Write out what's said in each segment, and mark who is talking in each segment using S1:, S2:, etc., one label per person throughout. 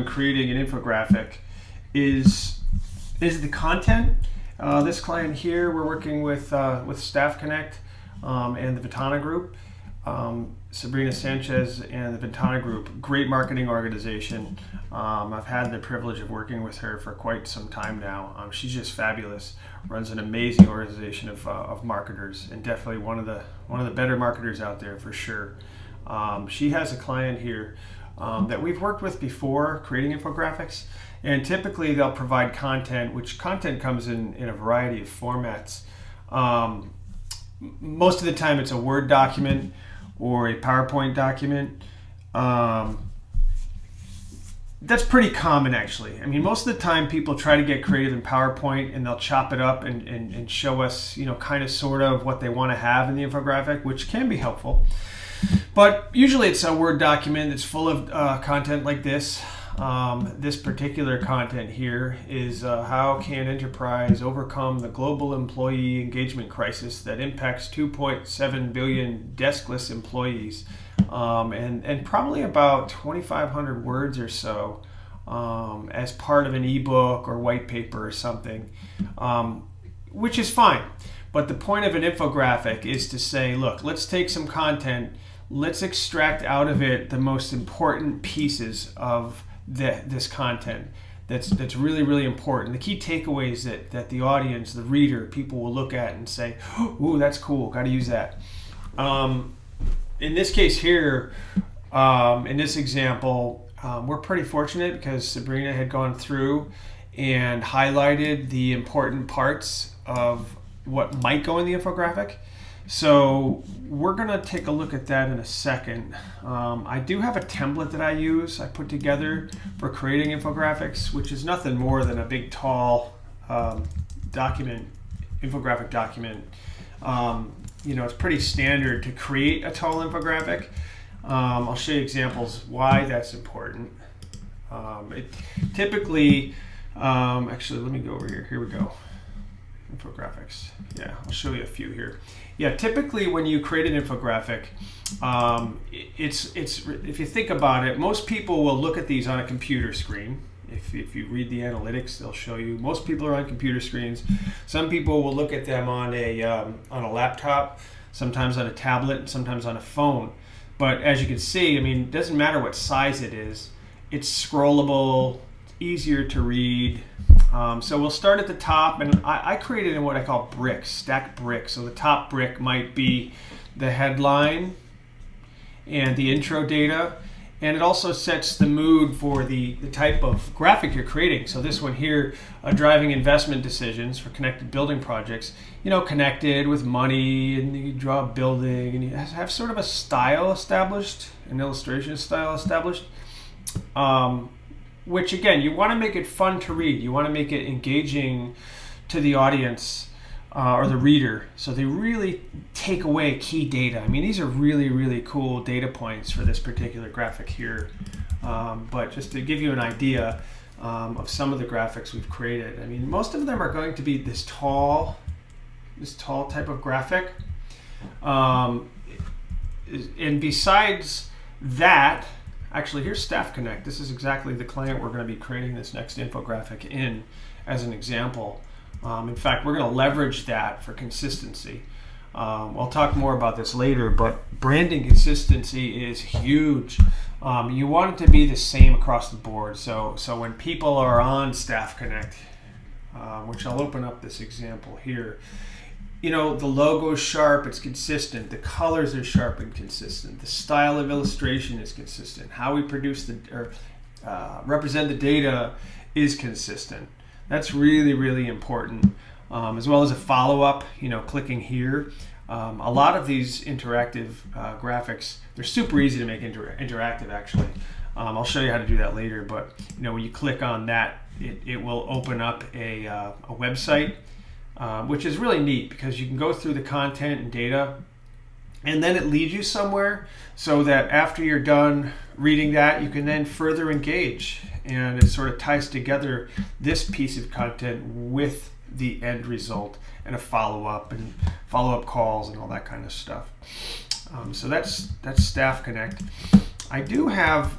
S1: creating an infographic is the content. This client here, we're working with Staff Connect and the Ventana Group. Sabrina Sanchez and the Ventana Group, great marketing organization. I've had the privilege of working with her for quite some time now. She's just fabulous. Runs an amazing organization of marketers, and definitely one of the better marketers out there for sure. She has a client here that we've worked with before, creating infographics, and typically they'll provide content, which content comes in a variety of formats. Most of the time it's a Word document or a PowerPoint document. That's pretty common, actually. I mean, most of the time people try to get creative in PowerPoint and they'll chop it up and show us, kind of sort of what they want to have in the infographic, which can be helpful. But usually it's a Word document that's full of content like this. This particular content here is how can enterprise overcome the global employee engagement crisis that impacts 2.7 billion deskless employees, and probably about 2,500 words or so as part of an ebook or white paper or something, which is fine. But the point of an infographic is to say, look, let's take some content, let's extract out of it the most important pieces of this content that's really, really important. The key takeaways that the audience, the reader, people will look at and say, ooh, that's cool, got to use that. In this case here, in this example, we're pretty fortunate because Sabrina had gone through and highlighted the important parts of what might go in the infographic. So we're going to take a look at that in a second. I do have a template that I use, I put together for creating infographics, which is nothing more than a big, tall document, infographic document. It's pretty standard to create a tall infographic. I'll show you examples why that's important. Typically, actually, let me go over here. Here we go. Infographics. Yeah, I'll show you a few here. Yeah, typically when you create an infographic, it's if you think about it, most people will look at these on a computer screen. If you read the analytics, they'll show you most people are on computer screens. Some people will look at them on a laptop, sometimes on a tablet, sometimes on a phone. But as you can see, I mean, it doesn't matter what size it is. It's scrollable, easier to read. So we'll start at the top, and I created in what I call bricks, stacked bricks. So the top brick might be the headline and the intro data, and it also sets the mood for the type of graphic you're creating. So this one here, driving investment decisions for connected building projects, connected with money, and you draw a building, and you have sort of a style established, an illustration style established. Which again, you want to make it fun to read. You want to make it engaging to the audience or the reader, so they really take away key data. I mean, these are really, really cool data points for this particular graphic here. But just to give you an idea of some of the graphics we've created, I mean, most of them are going to be this tall type of graphic. And besides that, actually, here's Staff Connect. This is exactly the client we're going to be creating this next infographic in as an example. In fact, we're going to leverage that for consistency. I'll talk more about this later, but branding consistency is huge. You want it to be the same across the board. So when people are on Staff Connect, which I'll open up this example here, the logo is sharp, it's consistent, the colors are sharp and consistent, the style of illustration is consistent, how we produce represent the data is consistent. That's really, really important, as well as a follow-up, clicking here. A lot of these interactive graphics, they're super easy to make interactive, actually. I'll show you how to do that later, but when you click on that, it will open up a website, which is really neat because you can go through the content and data, and then it leads you somewhere so that after you're done reading that, you can then further engage, and it sort of ties together this piece of content with the end result and a follow-up and follow-up calls and all that kind of stuff. So that's Staff Connect.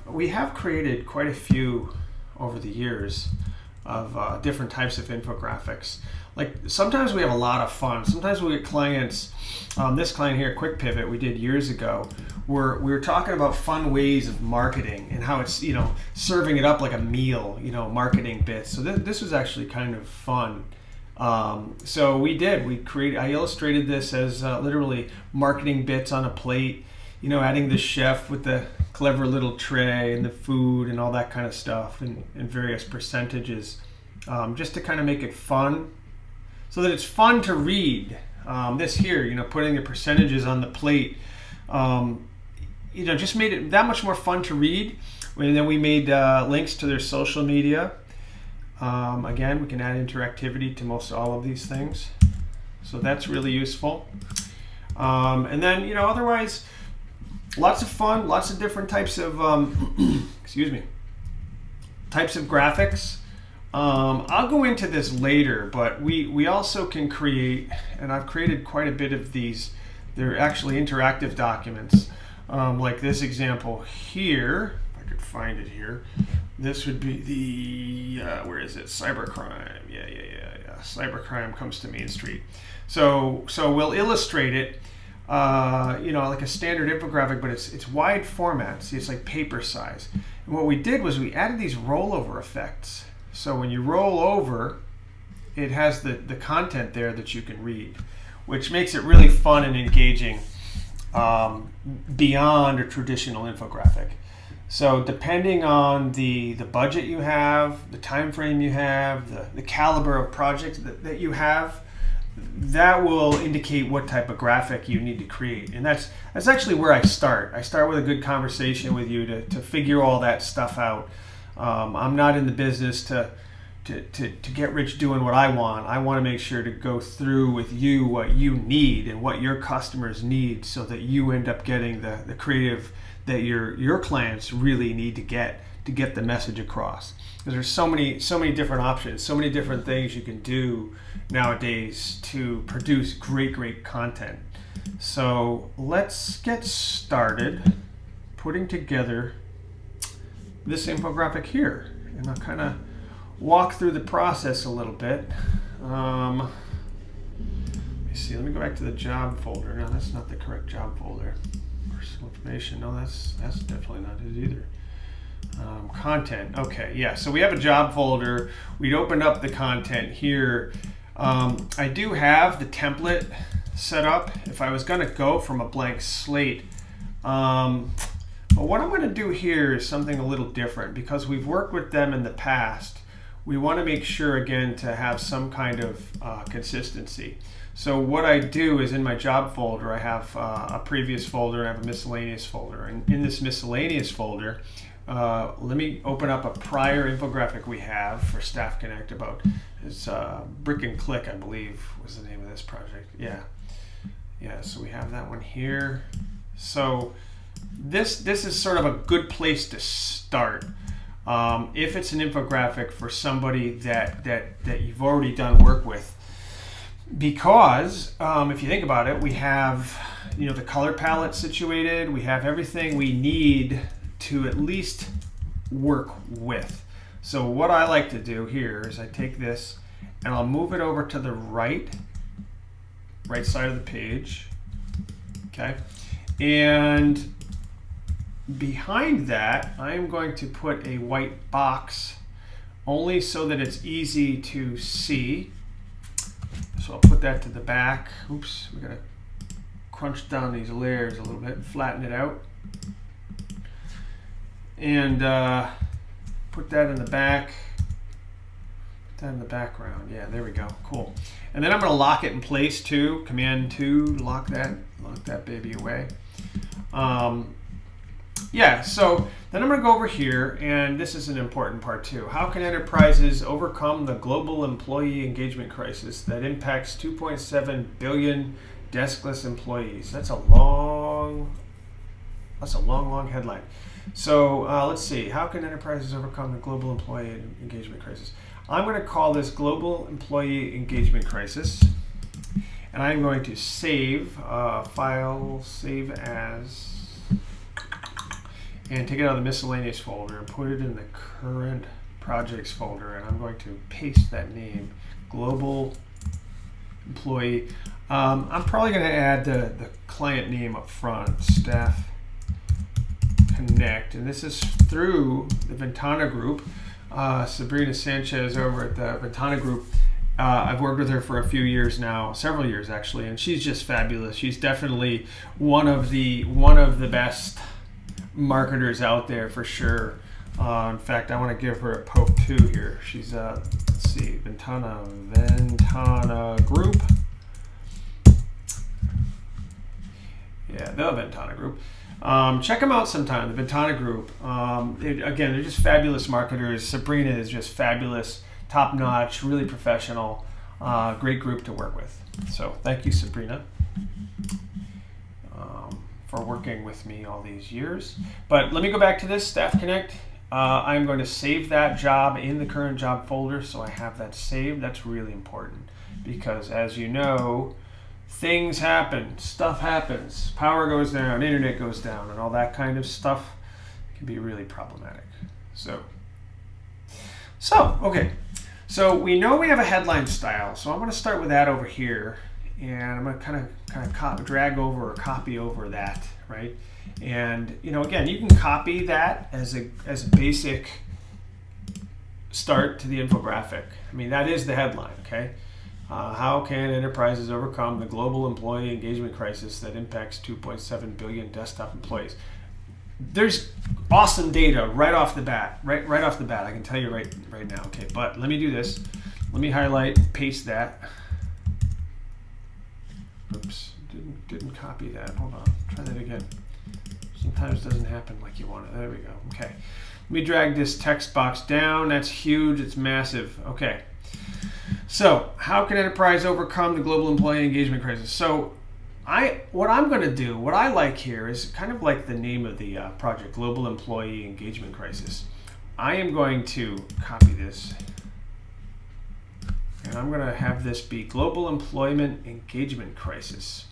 S1: We have created quite a few over the years of different types of infographics. Like sometimes we have a lot of fun. Sometimes we get clients. This client here, Quick Pivot, we did years ago. We were talking about fun ways of marketing and how it's serving it up like a meal. Marketing bits. So this was actually kind of fun. So I illustrated this as literally marketing bits on a plate. Adding the chef with the clever little tray and the food and all that kind of stuff and various percentages, just to kind of make it fun, so that it's fun to read. This here, putting the percentages on the plate, just made it that much more fun to read. And then we made links to their social media. Again, we can add interactivity to most all of these things, so that's really useful. And then otherwise, lots of fun, lots of different types of types of graphics. I'll go into this later, but we also can create, and I've created quite a bit of these. They're actually interactive documents, like this example here. If I could find it here. This would be the where is it? Cybercrime. Yeah. Cybercrime comes to Main Street. So we'll illustrate it. Like a standard infographic, but it's wide format. See, it's like paper size. And what we did was we added these rollover effects. So when you roll over, it has the content there that you can read, which makes it really fun and engaging beyond a traditional infographic. So depending on the budget you have, the time frame you have, the caliber of project that you have, that will indicate what type of graphic you need to create. And that's actually where I start. I start with a good conversation with you to figure all that stuff out. I'm not in the business to get rich doing what I want. I want to make sure to go through with you what you need and what your customers need, so that you end up getting the creative that your clients really need to get the message across. Because there's so many different options, so many different things you can do nowadays to produce great content. So let's get started putting together this infographic here, and I'll kind of walk through the process a little bit. Let me see. Let me go back to the job folder. No, that's not the correct job folder. Personal information. No, that's definitely not it either. Content. Okay, yeah. So we have a job folder. We'd open up the content here. I do have the template set up if I was going to go from a blank slate. But what I'm going to do here is something a little different, because we've worked with them in the past. We want to make sure, again, to have some kind of consistency. So what I do is in my job folder, I have a previous folder and I have a miscellaneous folder. And in this miscellaneous folder, let me open up a prior infographic we have for Staff Connect about, it's Brick and Click, I believe was the name of this project. Yeah, so we have that one here. So this is sort of a good place to start. If it's an infographic for somebody that you've already done work with, because if you think about it, we have the color palette situated, we have everything we need to at least work with. So what I like to do here is I take this and I'll move it over to the right side of the page. Okay, and behind that, I'm going to put a white box, only so that it's easy to see. So I'll put that to the back. Oops, we gotta crunch down these layers a little bit, flatten it out. And put that in the back, put that in the background. Yeah, there we go, cool. And then I'm gonna lock it in place too, Command 2, lock that baby away. Yeah, so then I'm going to go over here, and this is an important part too. How can enterprises overcome the global employee engagement crisis that impacts 2.7 billion deskless employees? That's a long headline. So let's see. How can enterprises overcome the global employee engagement crisis? I'm going to call this Global Employee Engagement Crisis, and I'm going to save file, save as, and take it out of the miscellaneous folder and put it in the current projects folder, and I'm going to paste that name, global employee. I'm probably going to add the client name up front, Staff Connect, and this is through the Ventana Group. Sabrina Sanchez over at the Ventana Group. I've worked with her for a few years now, several years actually, and she's just fabulous. She's definitely one of the best marketers out there for sure. In fact, I want to give her a poke too here. She's let's see, Ventana Group. Yeah, the Ventana Group. Check them out sometime, the Ventana Group. Again, they're just fabulous marketers. Sabrina is just fabulous, top notch, really professional, great group to work with. So thank you, Sabrina, for working with me all these years. But let me go back to this, Staff Connect. I'm going to save that job in the current job folder, so I have that saved. That's really important because, as you know, things happen, stuff happens, power goes down, internet goes down, and all that kind of stuff can be really problematic. So okay. So we know we have a headline style, so I'm going to start with that over here, and I'm going to kind of drag over or copy over that, right? And again, you can copy that as a basic start to the infographic. I mean, that is the headline, okay? How can enterprises overcome the global employee engagement crisis that impacts 2.7 billion desktop employees? There's awesome data right off the bat. Right off the bat, I can tell you right now. Okay, but let me do this. Let me highlight, paste that. Oops, didn't copy that. Hold on, try that again. Sometimes it doesn't happen like you want it. There we go. Okay, let me drag this text box down. That's huge. It's massive. Okay. So, how can enterprise overcome the global employee engagement crisis? So, what I'm going to do, what I like here is kind of like the name of the project, Global Employee Engagement Crisis. I am going to copy this, and I'm going to have this be Global Employment Engagement Crisis.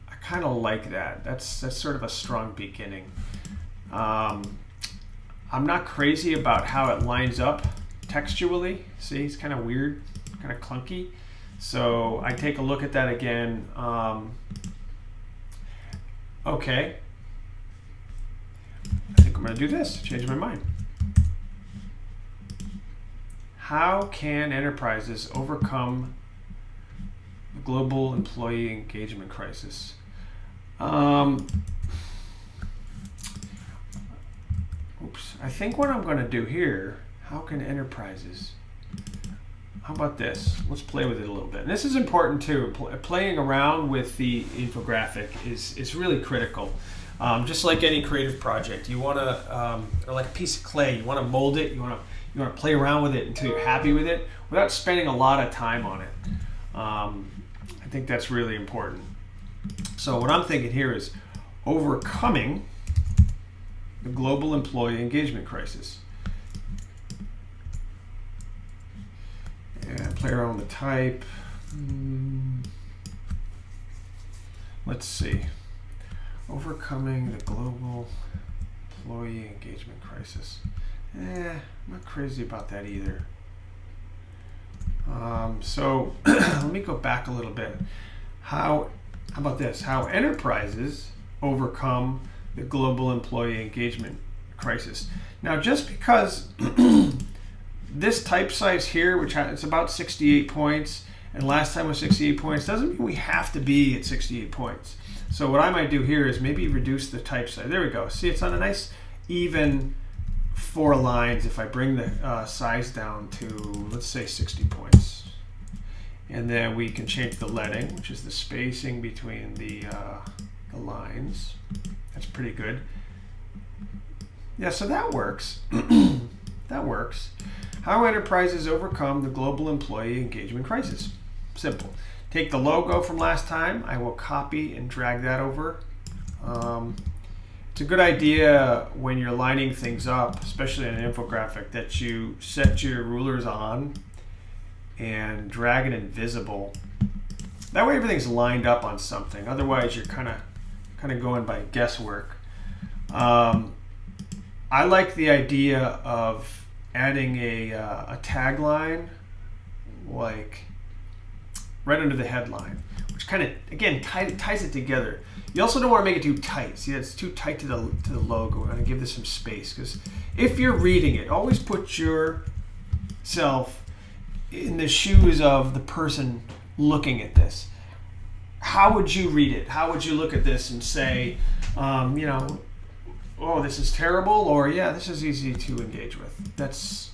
S1: I kind of like that. That's sort of a strong beginning. I'm not crazy about how it lines up textually. See, it's kind of weird, kind of clunky. So I take a look at that again. Okay. I think I'm going to do this, change my mind. How can enterprises overcome the global employee engagement crisis? Oops. I think what I'm going to do here, how can enterprises, how about this? Let's play with it a little bit. And this is important too. Playing around with the infographic is really critical. Just like any creative project, you want to, or like a piece of clay, you want to mold it, you want to play around with it until you're happy with it without spending a lot of time on it. I think that's really important. So what I'm thinking here is overcoming the global employee engagement crisis. And play around with the type. Let's see. Overcoming the global employee engagement crisis. I'm not crazy about that either. So let me go back a little bit. How about this? How enterprises overcome the global employee engagement crisis. Now, just because this type size here, which it's about 68 points, and last time was 68 points, doesn't mean we have to be at 68 points. So what I might do here is maybe reduce the type size. There we go. See, it's on a nice even 4 lines if I bring the size down to, let's say, 60 points. And then we can change the leading, which is the spacing between the lines. That's pretty good. Yeah, so that works. That works. How enterprises overcome the global employee engagement crisis. Simple. Take the logo from last time. I will copy and drag that over. It's a good idea when you're lining things up, especially in an infographic, that you set your rulers on and drag it invisible. That way everything's lined up on something. Otherwise, you're kind of going by guesswork. I like the idea of adding a tagline, like right under the headline, which kind of, again, ties it together. You also don't want to make it too tight. See, it's too tight to the logo. I'm going to give this some space, because if you're reading it, always put yourself in the shoes of the person looking at this. How would you read it? How would you look at this and say, oh, this is terrible, or yeah, this is easy to engage with? That's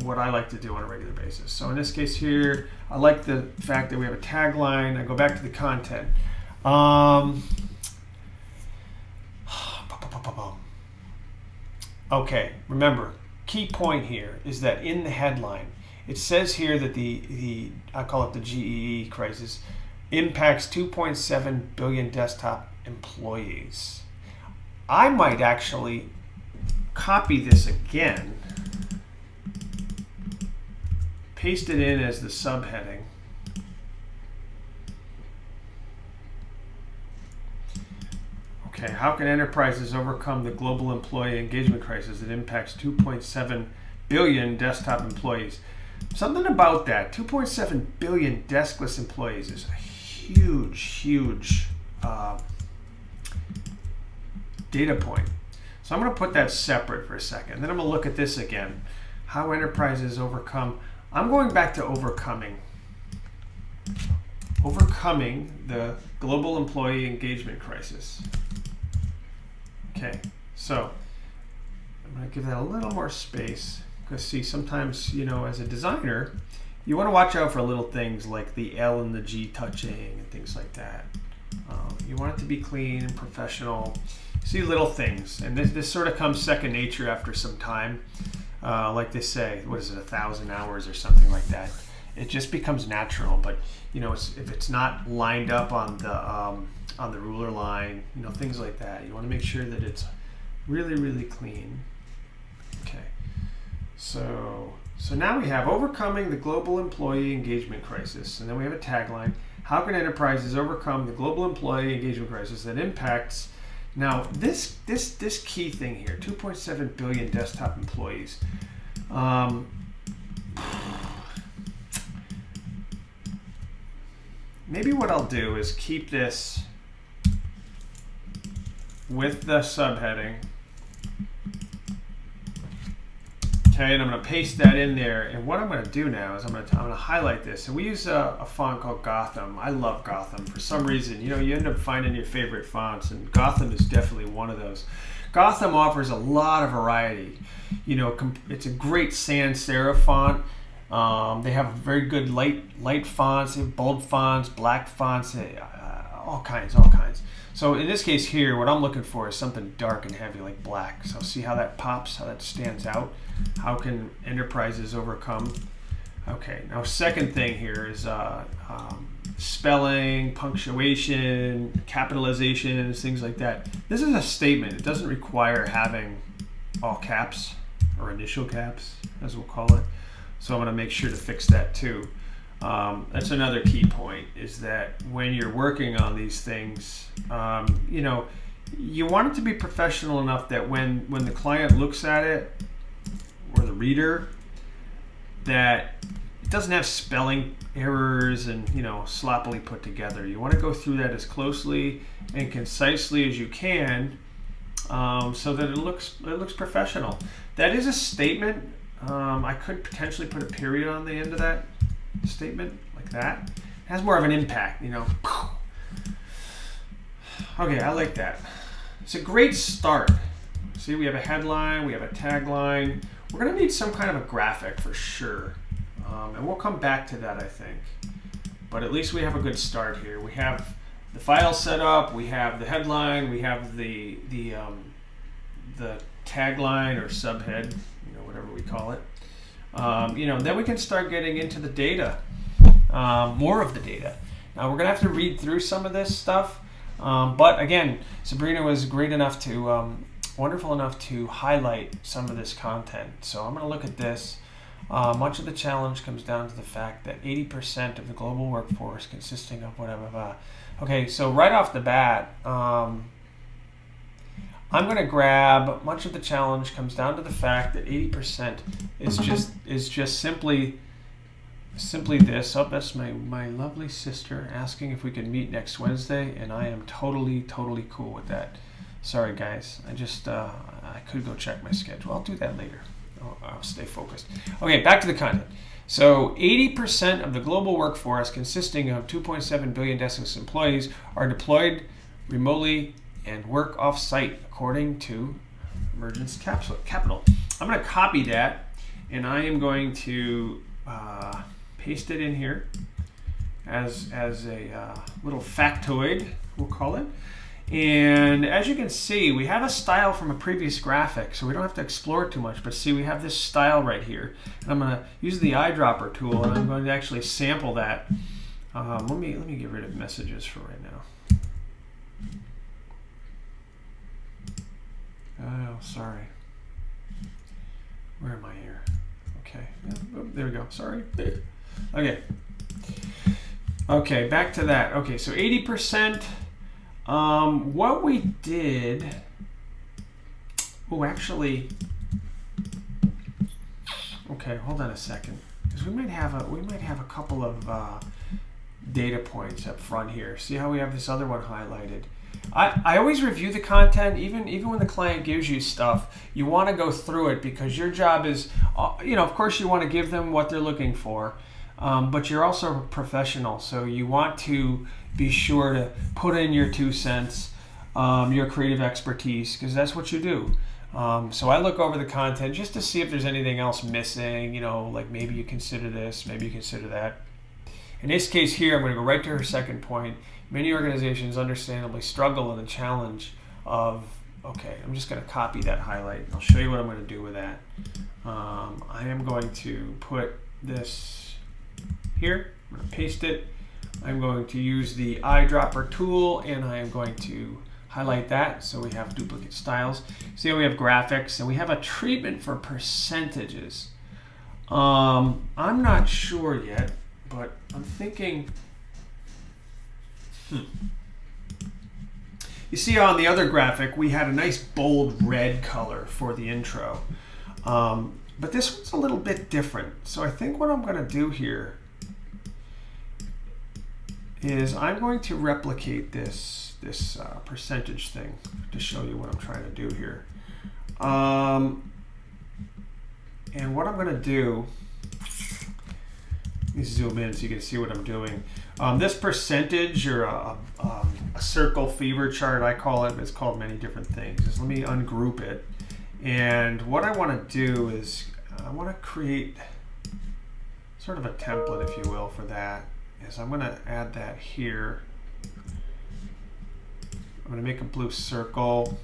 S1: what I like to do on a regular basis. So in this case here, I like the fact that we have a tagline. I go back to the content. Okay, remember, key point here is that in the headline, it says here that I call it the GEE crisis, impacts 2.7 billion desktop employees. I might actually copy this again, paste it in as the subheading. Okay, how can enterprises overcome the global employee engagement crisis that impacts 2.7 billion desktop employees? Something about that, 2.7 billion deskless employees is a huge data point. So I'm going to put that separate for a second. Then I'm going to look at this again. How enterprises overcome. I'm going back to overcoming the global employee engagement crisis. Okay, so I'm going to give that a little more space, because see, sometimes, as a designer, you want to watch out for little things like the L and the G touching and things like that. You want it to be clean and professional. See little things, and this sort of comes second nature after some time. Like they say, what is it, 1,000 hours or something like that. It just becomes natural. But if it's not lined up on the ruler line, things like that, you want to make sure that it's really clean. Okay, so now we have overcoming the global employee engagement crisis, and then we have a tagline. How can enterprises overcome the global employee engagement crisis that impacts? Now, this key thing here, 2.7 billion desktop employees. Maybe what I'll do is keep this with the subheading. Okay, and I'm going to paste that in there. And what I'm going to do now is I'm going to highlight this. And we use a font called Gotham. I love Gotham. For some reason, you end up finding your favorite fonts, and Gotham is definitely one of those. Gotham offers a lot of variety. It's a great sans serif font. They have very good light fonts, they have bold fonts, black fonts, all kinds. So in this case here, what I'm looking for is something dark and heavy like black. So see how that pops, how that stands out? How can enterprises overcome? Okay, now second thing here is spelling, punctuation, capitalizations, things like that. This is a statement. It doesn't require having all caps or initial caps, as we'll call it. So I'm going to make sure to fix that too. That's another key point, is that when you're working on these things, you want it to be professional enough that when the client looks at it, or the reader, that it doesn't have spelling errors and sloppily put together. You want to go through that as closely and concisely as you can, so that it looks professional. That is a statement. I could potentially put a period on the end of that statement like that. It has more of an impact, Okay, I like that. It's a great start. See, we have a headline, we have a tagline. We're going to need some kind of a graphic for sure, and we'll come back to that, I think. But at least we have a good start here. We have the file set up, we have the headline, we have the tagline or subhead, whatever we call it. Then we can start getting into the data, more of the data. Now we're going to have to read through some of this stuff, but again, Sabrina was wonderful enough to highlight some of this content. So I'm going to look at this. Much of the challenge comes down to the fact that 80% of the global workforce consisting of whatever. Okay, so right off the bat, I'm going to grab, much of the challenge comes down to the fact that 80% is just simply this. Oh, that's my lovely sister asking if we can meet next Wednesday, and I am totally cool with that. Sorry guys, I could go check my schedule. I'll do that later. I'll stay focused. Okay, back to the content. So 80% of the global workforce, consisting of 2.7 billion deskless employees, are deployed remotely and work off-site, according to Emergence Capital. I'm going to copy that, and I am going to paste it in here as a little factoid, we'll call it. And as you can see, we have a style from a previous graphic, so we don't have to explore it too much. But see, we have this style right here. And I'm going to use the eyedropper tool, and I'm going to actually sample that. Let me get rid of messages for right now. Oh, sorry. Where am I here? Okay. Oh, there we go. Sorry. Okay. Okay, back to that. Okay, so 80%. What we did, actually, okay, hold on a second, because we might have a couple of data points up front here. See how we have this other one highlighted? I always review the content, even when the client gives you stuff. You want to go through it because your job is, of course, you want to give them what they're looking for. But you're also a professional, so you want to be sure to put in your 2 cents, your creative expertise, because that's what you do. So I look over the content just to see if there's anything else missing, like maybe you consider this, maybe you consider that. In this case here, I'm going to go right to her second point. Many organizations understandably struggle in the challenge of, okay, I'm just going to copy that highlight. I'll show you what I'm going to do with that. I am going to put this here. I'm going to paste it. I'm going to use the eyedropper tool, and I am going to highlight that so we have duplicate styles. See how we have graphics, and we have a treatment for percentages. I'm not sure yet, but I'm thinking, You see on the other graphic, we had a nice bold red color for the intro. But this one's a little bit different. So I think what I'm going to do here is I'm going to replicate this percentage thing to show you what I'm trying to do here. And what I'm going to do, let me zoom in so you can see what I'm doing. This percentage, or a circle fever chart, I call it. It's called many different things. Just let me ungroup it. And what I want to do is I want to create sort of a template, if you will, for that. Is I'm going to add that here. I'm going to make a blue circle.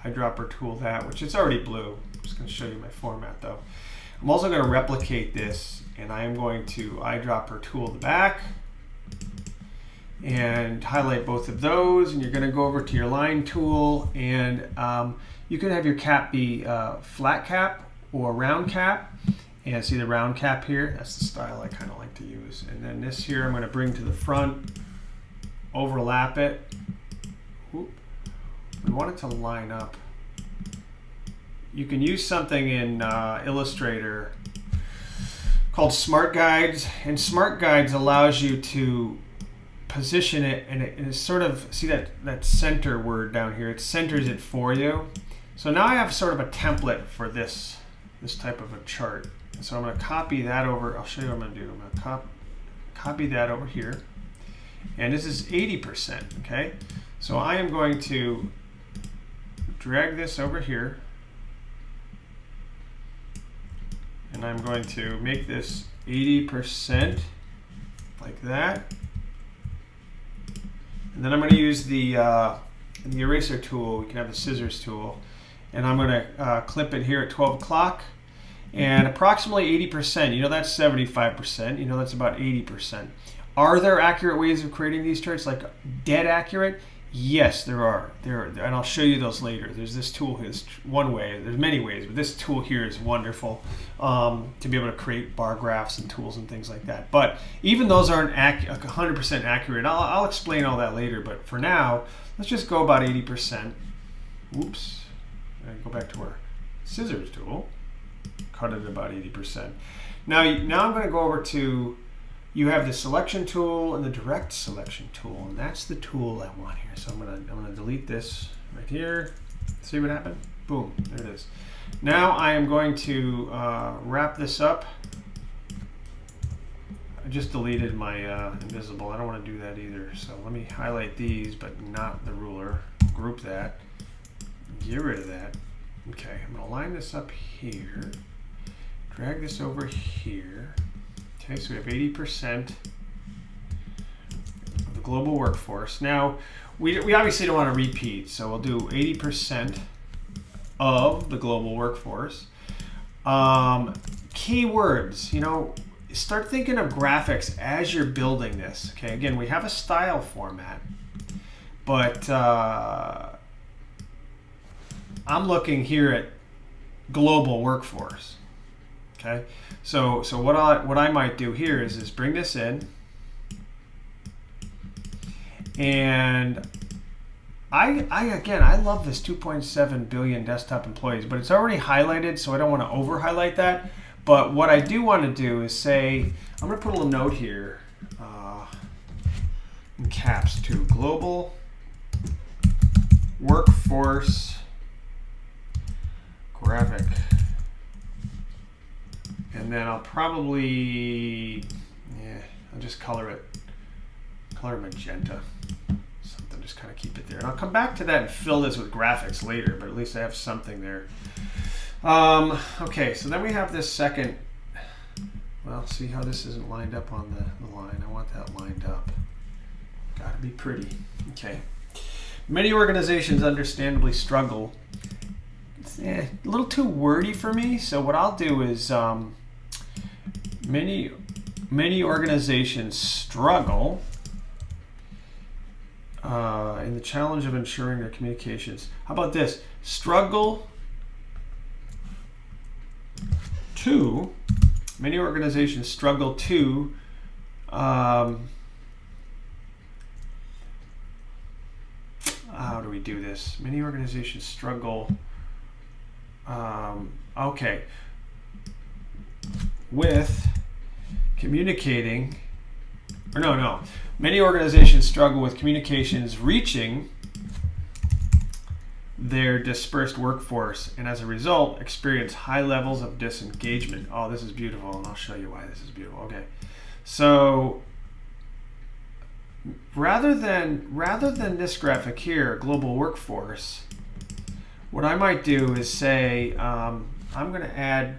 S1: Eyedropper tool that, which is already blue. I'm just going to show you my format though. I'm also going to replicate this, and I am going to eyedropper tool the back and highlight both of those, and you're going to go over to your line tool, and you can have your cap be flat cap or round cap. And see the round cap here? That's the style I kind of like to use. And then this here I'm going to bring to the front, overlap it. Oop. We want it to line up. You can use something in Illustrator called Smart Guides, and Smart Guides allows you to position it, and it sort of, see that center word down here, it centers it for you. So now I have sort of a template for this type of a chart. And so I'm going to copy that over. I'll show you what I'm going to do. I'm going to copy that over here, and this is 80%. Okay, so I am going to drag this over here, and I'm going to make this 80% like that. And then I'm going to use the eraser tool. We can have the scissors tool, and I'm going to clip it here at 12 o'clock. And approximately 80%, that's 75%, that's about 80%. Are there accurate ways of creating these charts, like dead accurate? Yes, there are. And I'll show you those later. There's this tool here, it's one way. There's many ways, but this tool here is wonderful to be able to create bar graphs and tools and things like that. But even those aren't 100% accurate. I'll explain all that later, but for now, let's just go about 80%. whoops, and go back to our scissors tool, cut it about 80%. Now I'm going to go over to, you have the selection tool and the direct selection tool, and that's the tool I want here. So I'm going to delete this right here. See what happened? Boom, there it is. Now I am going to wrap this up. I just deleted my invisible. I don't want to do that either. So let me highlight these, but not the ruler. Group that. Get rid of that. Okay, I'm going to line this up here. Drag this over here. Okay, so we have 80% of the global workforce. Now, we obviously don't want to repeat, so we'll do 80% of the global workforce. Keywords, you know, start thinking of graphics as you're building this. Okay, again, we have a style format, but I'm looking here at global workforce. Okay, so what I might do here is bring this in, and I love this 2.7 billion desktop employees, but it's already highlighted, so I don't want to over highlight that. But what I do want to do is say, I'm going to put a little note here in caps too, global workforce graphic. And then I'll probably, I'll just color magenta. Something, just kind of keep it there. And I'll come back to that and fill this with graphics later, but at least I have something there. Okay, so then we have this second, well, see how this isn't lined up on the line. I want that lined up. Gotta be pretty. Okay. Many organizations understandably struggle. It's a little too wordy for me, so what I'll do is many organizations struggle in the challenge of ensuring their communications. How about this? Many organizations struggle to how do we do this? Many organizations struggle with communicating, many organizations struggle with communications reaching their dispersed workforce, and as a result experience high levels of disengagement. Oh, this is beautiful, and I'll show you why this is beautiful. Okay, so rather than this graphic here, global workforce, what I might do is say, I'm going to add,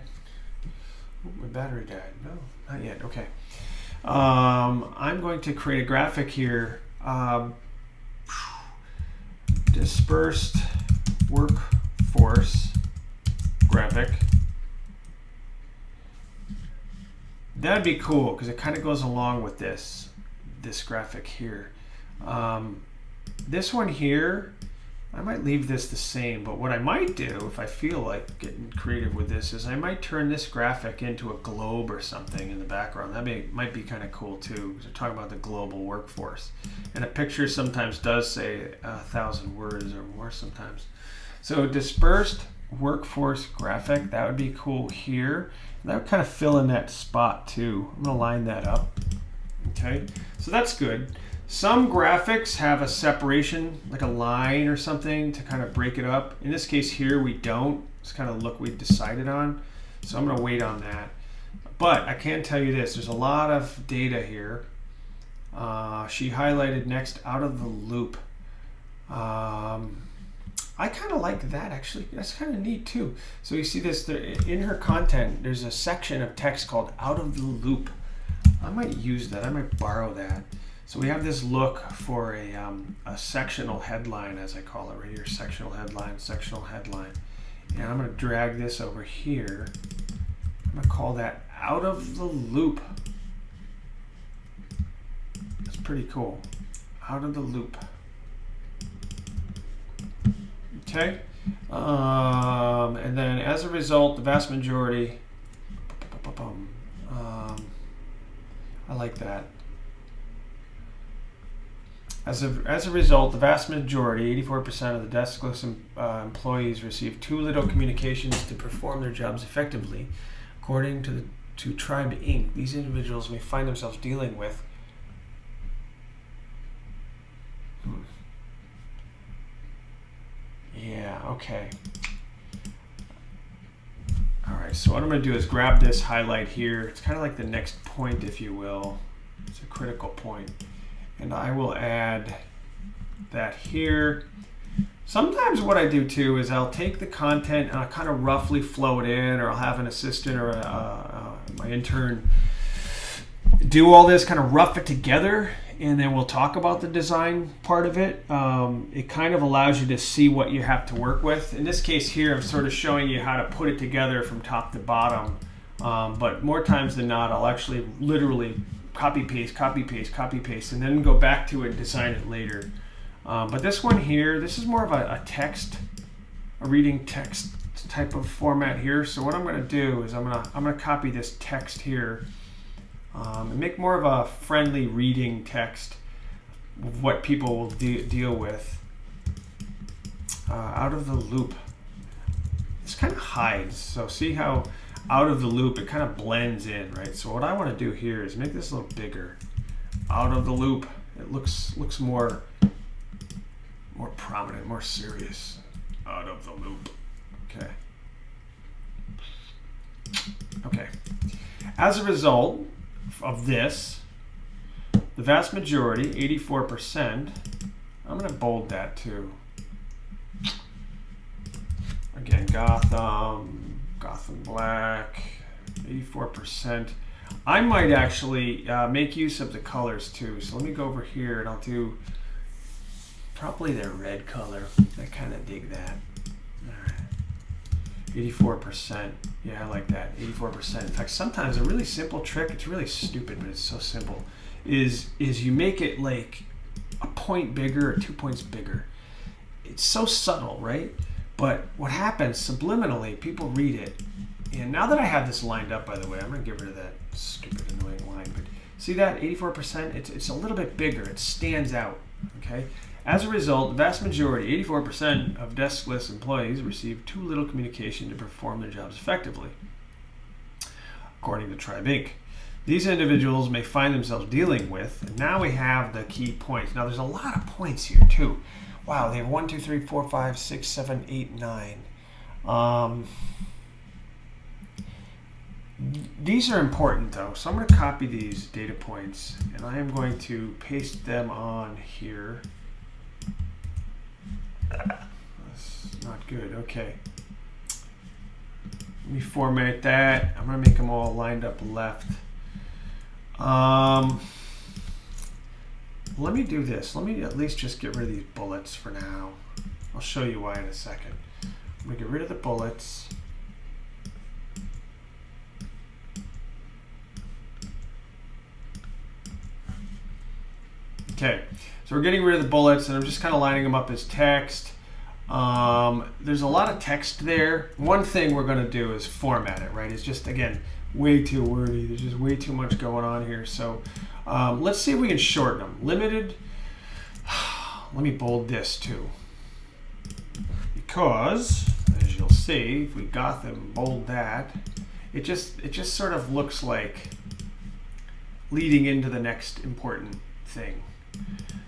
S1: my battery died. No, not yet. Okay. I'm going to create a graphic here. Dispersed workforce graphic. That'd be cool because it kind of goes along with this graphic here. This one here, I might leave this the same, but what I might do if I feel like getting creative with this is I might turn this graphic into a globe or something in the background. That might be kind of cool too, because we're talking about the global workforce. And a picture sometimes does say 1,000 words or more sometimes. So dispersed workforce graphic, that would be cool here. And that would kind of fill in that spot too. I'm going to line that up. Okay, so that's good. Some graphics have a separation, like a line or something to kind of break it up. In this case here, we don't. It's kind of the look we've decided on. So I'm going to wait on that. But I can tell you this, there's a lot of data here. She highlighted next, out of the loop. I kind of like that actually. That's kind of neat too. So you see this, in her content, there's a section of text called out of the loop. I might use that, I might borrow that. So we have this look for a sectional headline, as I call it right here, sectional headline. And I'm going to drag this over here. I'm going to call that out of the loop. That's pretty cool. Out of the loop. Okay. And then as a result, the vast majority, I like that. As a result, the vast majority, 84% of the deskless employees receive too little communications to perform their jobs effectively. According to Tribe Inc., these individuals may find themselves dealing with Yeah, okay. All right, so what I'm going to do is grab this highlight here. It's kind of like the next point, if you will. It's a critical point. And I will add that here. Sometimes what I do too is I'll take the content and I'll kind of roughly flow it in, or I'll have an assistant or my intern do all this, kind of rough it together, and then we'll talk about the design part of it. It kind of allows you to see what you have to work with. In this case here, I'm sort of showing you how to put it together from top to bottom. But more times than not, I'll actually literally copy paste, and then go back to it and design it later. But this one here, this is more of a text, a reading text type of format here. So what I'm going to do is I'm going to copy this text here and make more of a friendly reading text of what people will deal with. Out of the loop. This kind of hides. So see how out of the loop it kind of blends in, right? So what I want to do here is make this a little bigger. Out of the loop. It looks more prominent, more serious. Out of the loop. Okay. As a result of this, the vast majority, 84%, I'm going to bold that too. Again, Gotham Black, 84%. I might actually make use of the colors too. So let me go over here and I'll do probably the red color. I kind of dig that. All right. 84%. Yeah, I like that. 84%. In fact, sometimes a really simple trick, it's really stupid, but it's so simple, is you make it like a point bigger or 2 points bigger. It's so subtle, right? But what happens subliminally, people read it. And now that I have this lined up, by the way, I'm going to get rid of that stupid annoying line. But see that 84%? It's a little bit bigger. It stands out. Okay. As a result, the vast majority, 84% of deskless employees receive too little communication to perform their jobs effectively, according to Tribe Inc. These individuals may find themselves dealing with, and now we have the key points. Now there's a lot of points here too. Wow, they have 1, 2, 3, 4, 5, 6, 7, 8, 9. These are important though, so I'm going to copy these data points and I am going to paste them on here. That's not good. Okay. Let me format that. I'm going to make them all lined up left. Let me do this. Let me at least just get rid of these bullets for now. I'll show you why in a second. I'm going to get rid of the bullets. Okay, so we're getting rid of the bullets and I'm just kind of lining them up as text. There's a lot of text there. One thing we're going to do is format it, right? It's just, again, way too wordy. There's just way too much going on here. So let's see if we can shorten them. Limited. Let me bold this too. Because, as you'll see, if we Gotham bold that, it just sort of looks like leading into the next important thing.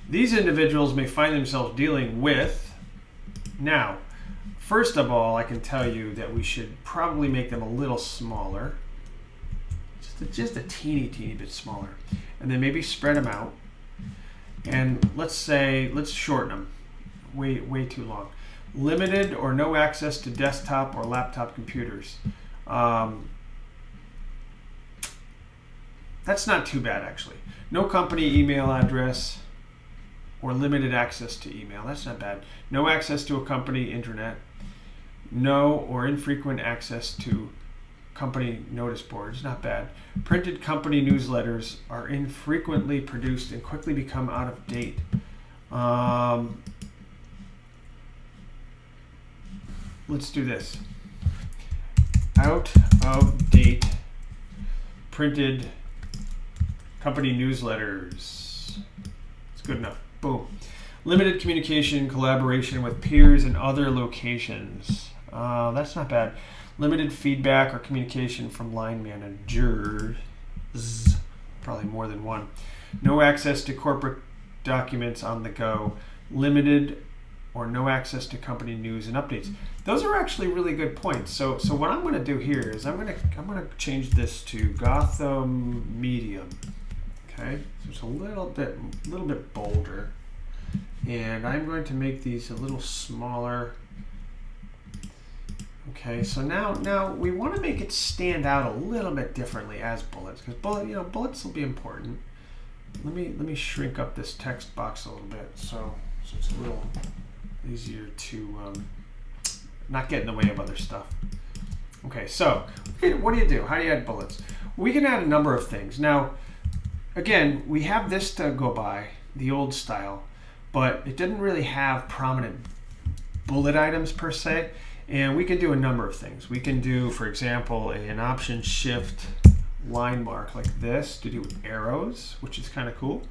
S1: These individuals may find themselves dealing with. Now, first of all, I can tell you that we should probably make them a little smaller. Just a teeny bit smaller. And then maybe spread them out. And let's shorten them. Way too long. Limited or no access to desktop or laptop computers. That's not too bad, actually. No company email address or limited access to email. That's not bad. No access to a company intranet. No or infrequent access to company notice boards. Not bad. Printed company newsletters are infrequently produced and quickly become out of date. Let's do this. Out of date printed company newsletters. It's good enough. Boom. Limited communication, collaboration with peers in other locations. That's not bad. Limited feedback or communication from line managers. Probably more than one. No access to corporate documents on the go. Limited or no access to company news and updates. Those are actually really good points. So what I'm going to do here is I'm going to change this to Gotham Medium. Okay, so it's a little bit bolder, and I'm going to make these a little smaller. Okay, so now we want to make it stand out a little bit differently as bullets, because bullets will be important. Let me shrink up this text box a little bit so it's a little easier to not get in the way of other stuff. Okay, so what do you do? How do you add bullets? We can add a number of things. Now, again, we have this to go by, the old style, but it didn't really have prominent bullet items per se, and we can do a number of things. We can do, for example, an Option Shift line mark like this to do arrows, which is kind of cool.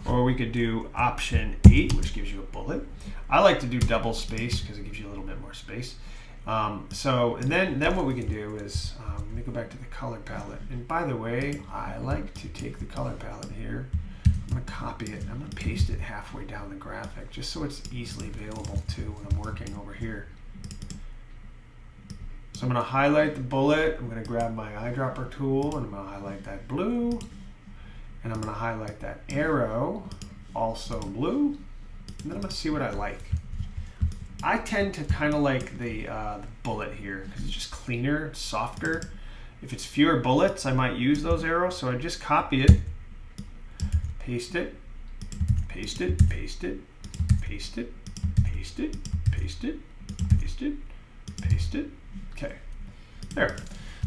S1: Or we could do Option 8, which gives you a bullet. I like to do double space because it gives you a little bit more space. And then what we can do is, let me go back to the color palette. And by the way, I like to take the color palette here. I'm going to copy it. I'm going to paste it halfway down the graphic just so it's easily available too when I'm working over here. So I'm going to highlight the bullet. I'm going to grab my eyedropper tool and I'm going to highlight that blue. And I'm going to highlight that arrow, also blue. And then I'm going to see what I like. I tend to kind of like the bullet here because it's just cleaner, it's softer. If it's fewer bullets, I might use those arrows. So I just copy it, paste it, paste it, paste it, paste it, paste it, paste it, paste it, paste it. Okay, there.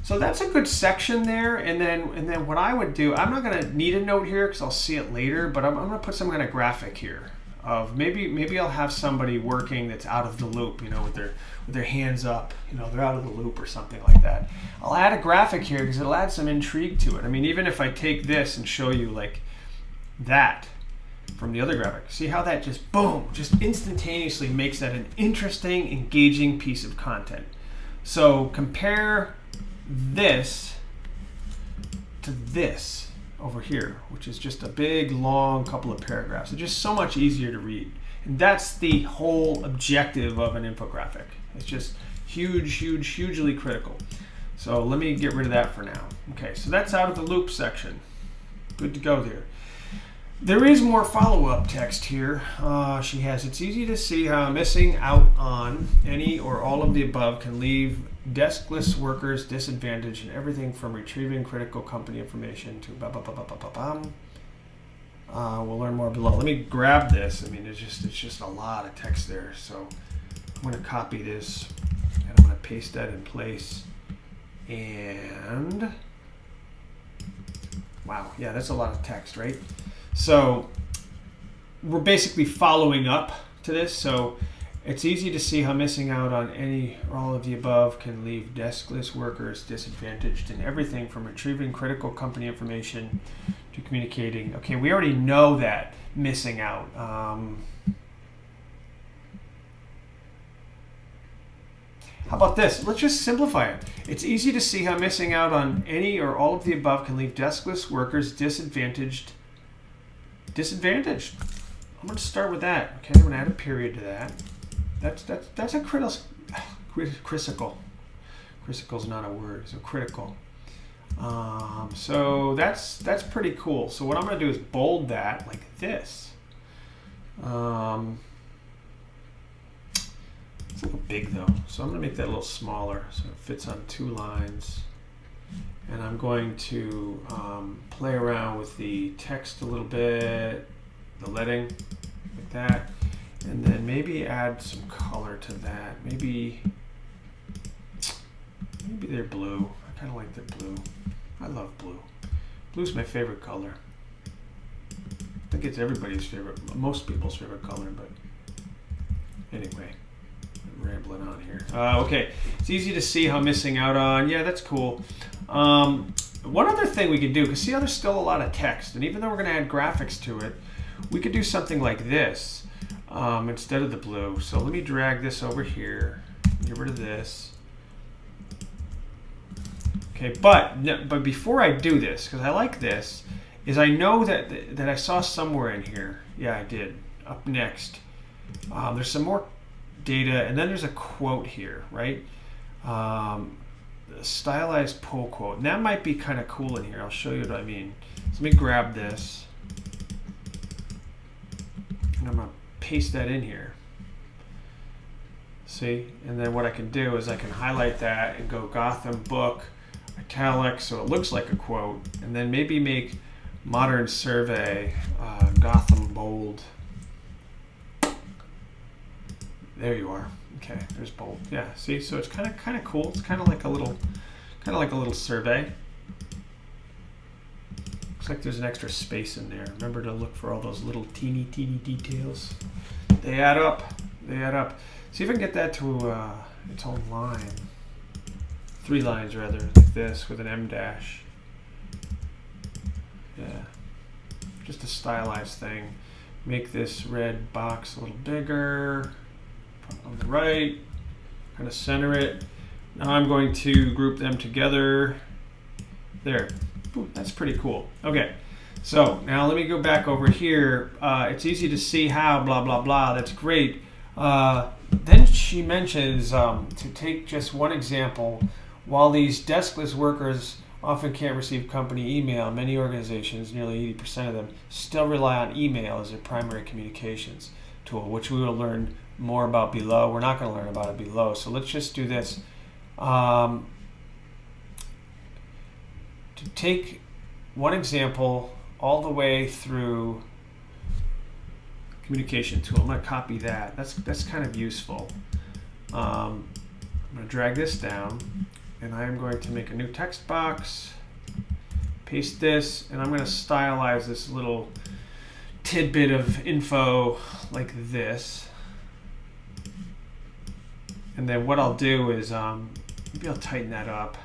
S1: So that's a good section there. And then what I would do, I'm not going to need a note here because I'll see it later, but I'm going to put some kind of graphic here. Of maybe I'll have somebody working that's out of the loop, with their hands up, they're out of the loop or something like that. I'll add a graphic here because it'll add some intrigue to it. I mean, even if I take this and show you like that from the other graphic, see how that just boom, just instantaneously makes that an interesting, engaging piece of content. So compare this to this over here, which is just a big, long couple of paragraphs. It's just so much easier to read. And that's the whole objective of an infographic. It's just hugely critical. So let me get rid of that for now. Okay, so that's out of the loop section. Good to go there. There is more follow-up text here. She has, it's easy to see how missing out on any or all of the above can leave deskless workers disadvantaged in everything from retrieving critical company information to we'll learn more below. Let me grab this. I mean, it's just a lot of text there. So I'm going to copy this and I'm going to paste that in place. And wow, yeah, that's a lot of text, right? So we're basically following up to this. So it's easy to see how missing out on any or all of the above can leave deskless workers disadvantaged in everything from retrieving critical company information to communicating. Okay, we already know that missing out. How about this? Let's just simplify it. It's easy to see how missing out on any or all of the above can leave deskless workers disadvantaged. I'm going to start with that. Okay, I'm going to add a period to that. That's a critical. Critical is not a word, so critical. So that's pretty cool. So what I'm going to do is bold that like this. It's a little big though, so I'm going to make that a little smaller so it fits on 2 lines. And I'm going to play around with the text a little bit, the leading, like that. And then maybe add some color to that. Maybe they're blue. I kind of like their blue. I love blue. Blue's my favorite color. I think it's everybody's favorite, most people's favorite color, but anyway, I'm rambling on here. Okay, it's easy to see how missing out on. Yeah, that's cool. One other thing we could do, because see how there's still a lot of text, and even though we're going to add graphics to it, we could do something like this. instead of the blue. So let me drag this over here, get rid of this. Okay, but before I do this, because I like this, is I know that I saw somewhere in here. Yeah, I did. Up next, there's some more data, and then there's a quote here, right? Stylized pull quote. And that might be kind of cool in here. I'll show you what I mean. So let me grab this, and I'm gonna paste that in here. See, and then what I can do is I can highlight that and go Gotham book, italic, so it looks like a quote, and then maybe make modern survey Gotham bold. There you are. Okay, there's bold. Yeah, see, so it's kind of cool. It's kind of like a little survey. Looks like there's an extra space in there. Remember to look for all those little teeny details. They add up. They add up. See if I can get that to its own line. 3 lines rather, like this with an M dash. Yeah, just a stylized thing. Make this red box a little bigger. On the right, kind of center it. Now I'm going to group them together. There. Ooh, that's pretty cool. Okay, so now let me go back over here. It's easy to see how blah blah blah. That's great. Then she mentions to take just one example. While these deskless workers often can't receive company email, many organizations, nearly 80% of them, still rely on email as their primary communications tool, which we will learn more about below. We're not going to learn about it below, so let's just do this. To take one example all the way through communication tool, I'm going to copy that. That's kind of useful. I'm going to drag this down, and I'm going to make a new text box, paste this, and I'm going to stylize this little tidbit of info like this. And then what I'll do is maybe I'll tighten that up.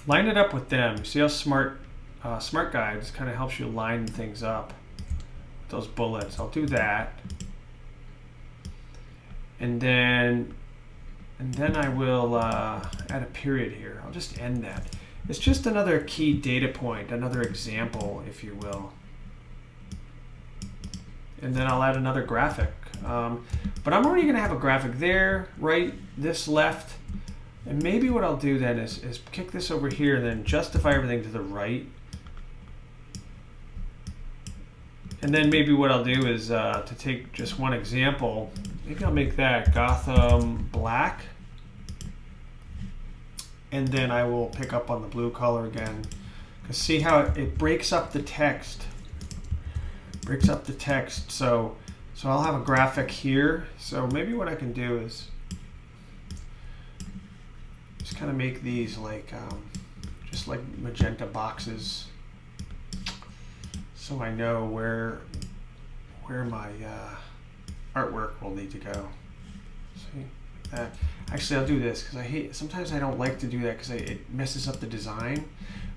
S1: Line it up with them. See how smart Guides kind of helps you line things up with those bullets. I'll do that. And then I will add a period here. I'll just end that. It's just another key data point, another example, if you will. And then I'll add another graphic. But I'm already going to have a graphic there, right, this left. And maybe what I'll do then is kick this over here and then justify everything to the right. And then maybe what I'll do is to take just one example, maybe I'll make that Gotham black. And then I will pick up on the blue color again. Because see how it breaks up the text. Breaks up the text. So I'll have a graphic here. So maybe what I can do is just kind of make these like just like magenta boxes, so I know where my artwork will need to go. See that? Actually, I'll do this because sometimes I don't like to do that because it messes up the design.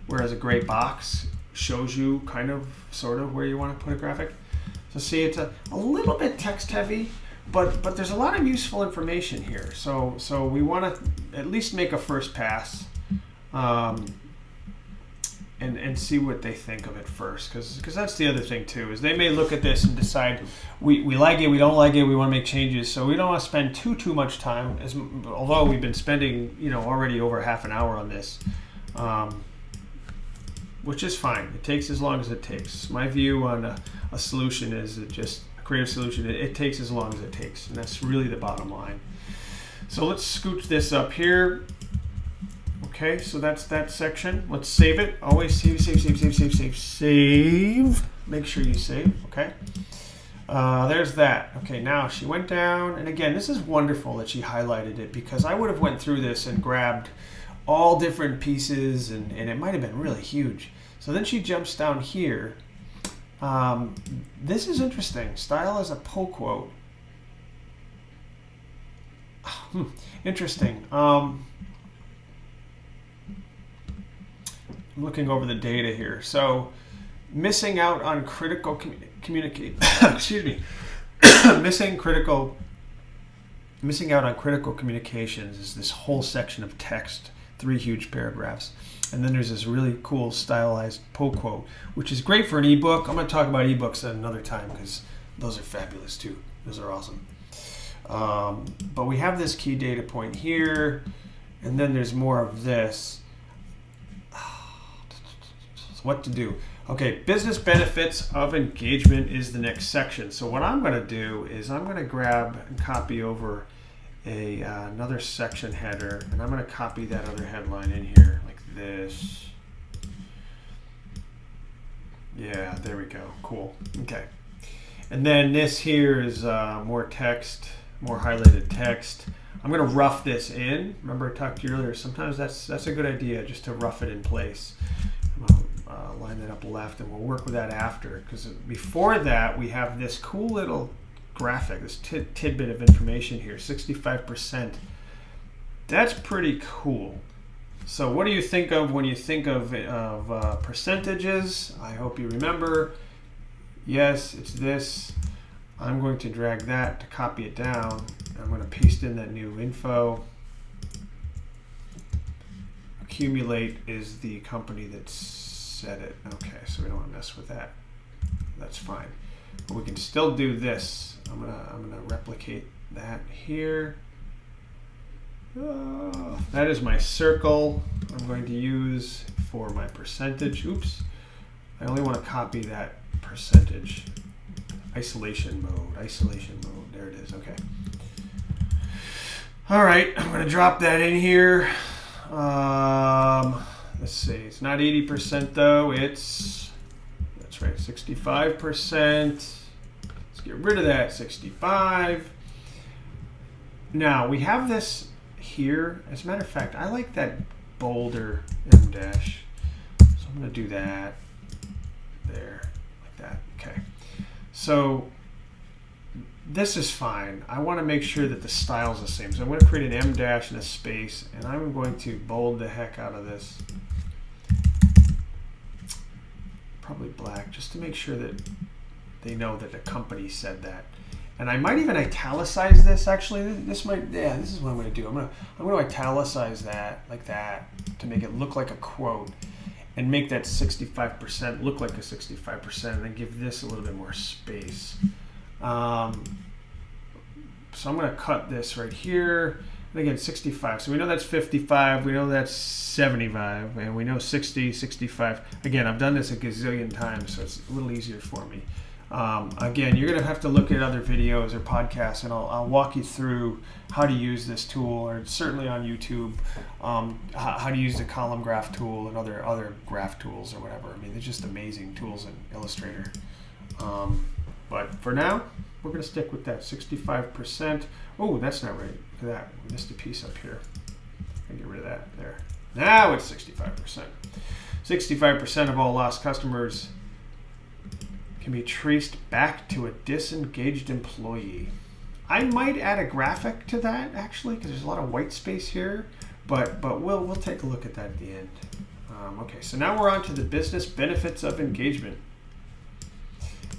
S1: Whereas a gray box shows you kind of sort of where you want to put a graphic. So see, it's a little bit text heavy, but there's a lot of useful information here. So we want to at least make a first pass and see what they think of it first, because that's the other thing too, is they may look at this and decide we like it, we don't like it, we want to make changes. So we don't want to spend too much time, although we've been spending already over half an hour on this, which is fine. It takes as long as it takes. My view on a solution is just a creative solution. It takes as long as it takes, and that's really the bottom line. So let's scooch this up here. Okay, so that's that section. Let's save it. Always save. Make sure you save, okay? There's that. Okay, now she went down, and again, this is wonderful that she highlighted it, because I would have went through this and grabbed all different pieces, and it might have been really huge. So then she jumps down here. This is interesting. Style as a pull quote. Interesting. I'm looking over the data here. So missing out on critical communicate. Excuse me. Missing out on critical communications is this whole section of text, 3 huge paragraphs. And then there's this really cool stylized pull quote, which is great for an ebook. I'm going to talk about ebooks at another time because those are fabulous too. Those are awesome. But we have this key data point here, and then there's more of this. So what to do? Okay, business benefits of engagement is the next section. So what I'm going to do is I'm going to grab and copy over another section header, and I'm going to copy that other headline in here like this. Yeah, there we go. Cool. Okay. And then this here is more text, more highlighted text. I'm going to rough this in. Remember I talked to you earlier, sometimes that's a good idea just to rough it in place. Line that up left, and we'll work with that after, because before that we have this cool little graphic, this tidbit of information here, 65%. That's pretty cool. So what do you think of when you think of percentages? I hope you remember. Yes, it's this. I'm going to drag that to copy it down. I'm going to paste in that new info. Accumulate is the company that said it. Okay, so we don't want to mess with that. That's fine. But we can still do this. I'm gonna replicate that here. That is my circle I'm going to use for my percentage. Oops. I only want to copy that percentage. Isolation mode. There it is. Okay. All right, I'm going to drop that in here. Let's see. It's not 80% though. That's right, 65%. Let's get rid of that 65. Now we have this here. As a matter of fact, I like that bolder M dash. So I'm going to do that there, like that. Okay. So this is fine. I want to make sure that the style is the same. So I'm going to create an M dash and a space, and I'm going to bold the heck out of this. Probably black, just to make sure that they know that the company said that. And I might even italicize this. Actually, this is what I'm going to do. I'm going to italicize that like that to make it look like a quote, and make that 65% look like a 65%, and then give this a little bit more space. So I'm going to cut this right here. And again, 65. So we know that's 55. We know that's 75. And we know 60, 65. Again, I've done this a gazillion times, so it's a little easier for me. Again, you're going to have to look at other videos or podcasts, and I'll walk you through how to use this tool, or certainly on YouTube, how to use the column graph tool and other graph tools or whatever. I mean, they're just amazing tools in Illustrator. But for now, we're going to stick with that 65%. Oh, that's not right. Look at that. We missed a piece up here. I'll get rid of that there. Now it's 65%. 65% of all lost customers can be traced back to a disengaged employee. I might add a graphic to that actually, because there's a lot of white space here, but we'll take a look at that at the end. Okay, so now we're on to the business benefits of engagement,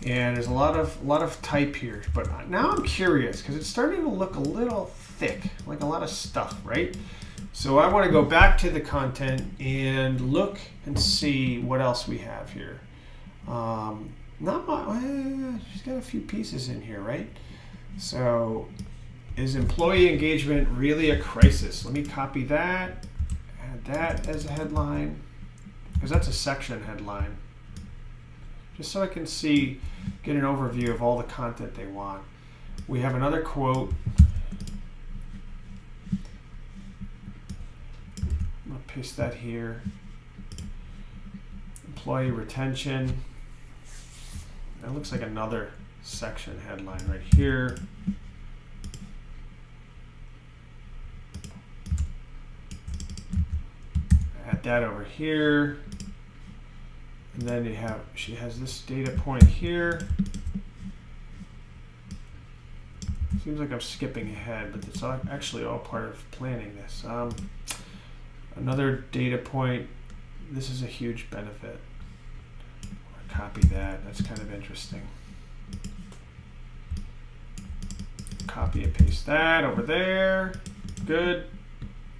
S1: and there's a lot of type here. But now I'm curious because it's starting to look a little thick, like a lot of stuff, right? So I want to go back to the content and look and see what else we have here. Not much. She's got a few pieces in here, right? So, is employee engagement really a crisis? Let me copy that, add that as a headline, because that's a section headline. Just so I can get an overview of all the content they want. We have another quote. I'm going to paste that here. Employee retention. That looks like another section headline right here. Add that over here. And then she has this data point here. Seems like I'm skipping ahead, but it's actually all part of planning this. Another data point. This is a huge benefit. Copy that. That's kind of interesting. Copy and paste that over there. Good.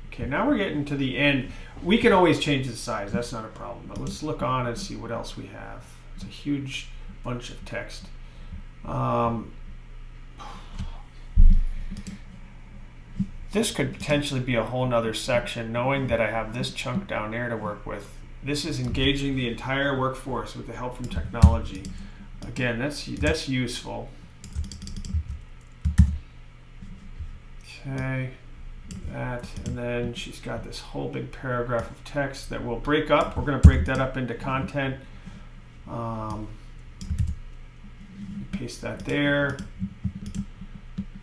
S1: Okay, now we're getting to the end. We can always change the size. That's not a problem. But let's look on and see what else we have. It's a huge bunch of text. This could potentially be a whole nother section, knowing that I have this chunk down there to work with. This is engaging the entire workforce with the help from technology. Again, that's useful. Okay, that, and then she's got this whole big paragraph of text that we'll break up. We're going to break that up into content. Paste that there.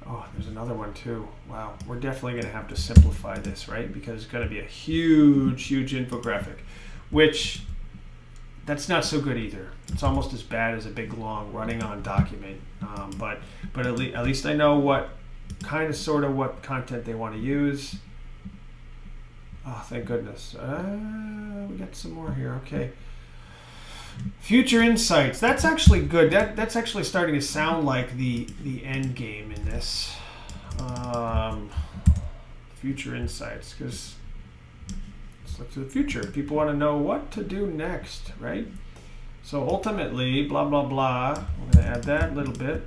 S1: Oh, there's another one too. Wow, we're definitely going to have to simplify this, right? Because it's going to be a huge, huge infographic, which that's not so good either. It's almost as bad as a big, long, running on document. But at least I know what kind of, sort of what content they want to use. Oh, thank goodness. We got some more here. Okay. Future insights. That's actually good. That's actually starting to sound like the end game in this. Future insights, because let's look to the future. People want to know what to do next, right? So ultimately, blah blah blah. We're going to add that a little bit.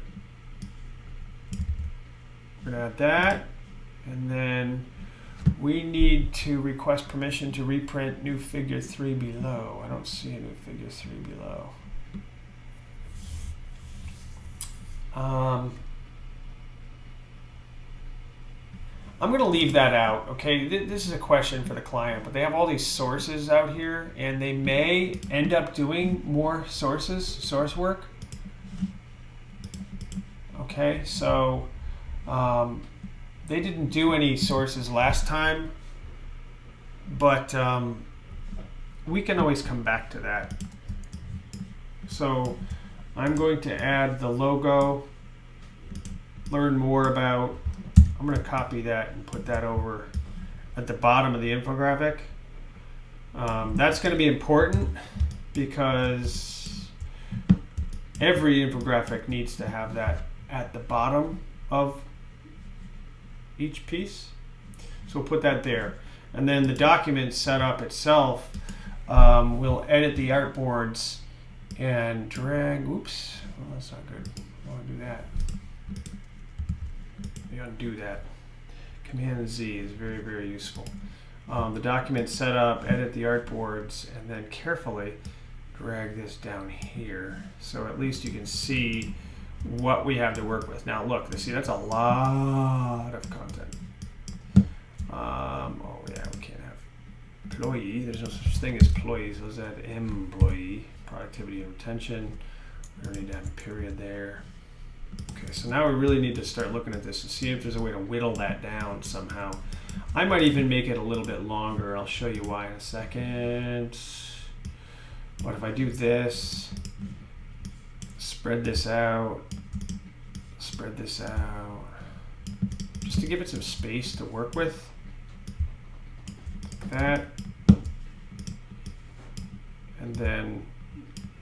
S1: We're going to add that, and then we need to request permission to reprint new figure 3 below. I don't see a new figure 3 below. I'm going to leave that out, okay? This is a question for the client, but they have all these sources out here, and they may end up doing more source work. Okay, so they didn't do any sources last time, but we can always come back to that. So I'm going to add the logo, learn more about. I'm going to copy that and put that over at the bottom of the infographic. That's going to be important because every infographic needs to have that at the bottom of each piece. So we'll put that there. And then the document setup itself, we'll edit the artboards and drag, oops, well, that's not good. I want to do that. You undo that. Command Z is very, very useful. The document setup, edit the artboards, and then carefully drag this down here. So at least you can see what we have to work with. Now look, see, that's a lot of content. Oh yeah, we can't have employee. There's no such thing as employees. Let's add employee, productivity and retention. We don't need to have a period there. Okay, so now we really need to start looking at this and see if there's a way to whittle that down somehow. I might even make it a little bit longer. I'll show you why in a second. What if I do this? Spread this out, just to give it some space to work with. Like that. And then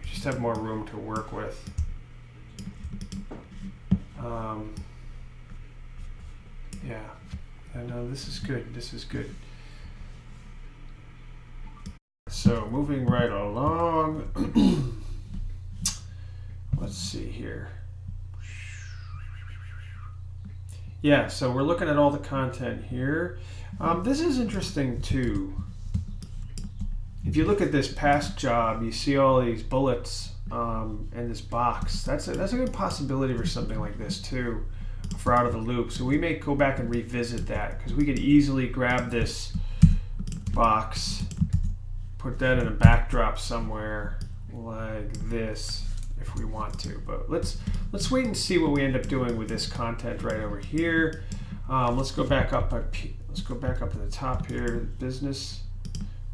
S1: just have more room to work with. Yeah, I know this is good. This is good. So moving right along. Let's see here. Yeah, so we're looking at all the content here. This is interesting too. If you look at this past job, you see all these bullets and this box. That's a good possibility for something like this too, for out of the loop. So we may go back and revisit that because we could easily grab this box, put that in a backdrop somewhere like this if we want to. But let's wait and see what we end up doing with this content right over here. Let's go back up. Let's go back up to the top here. Business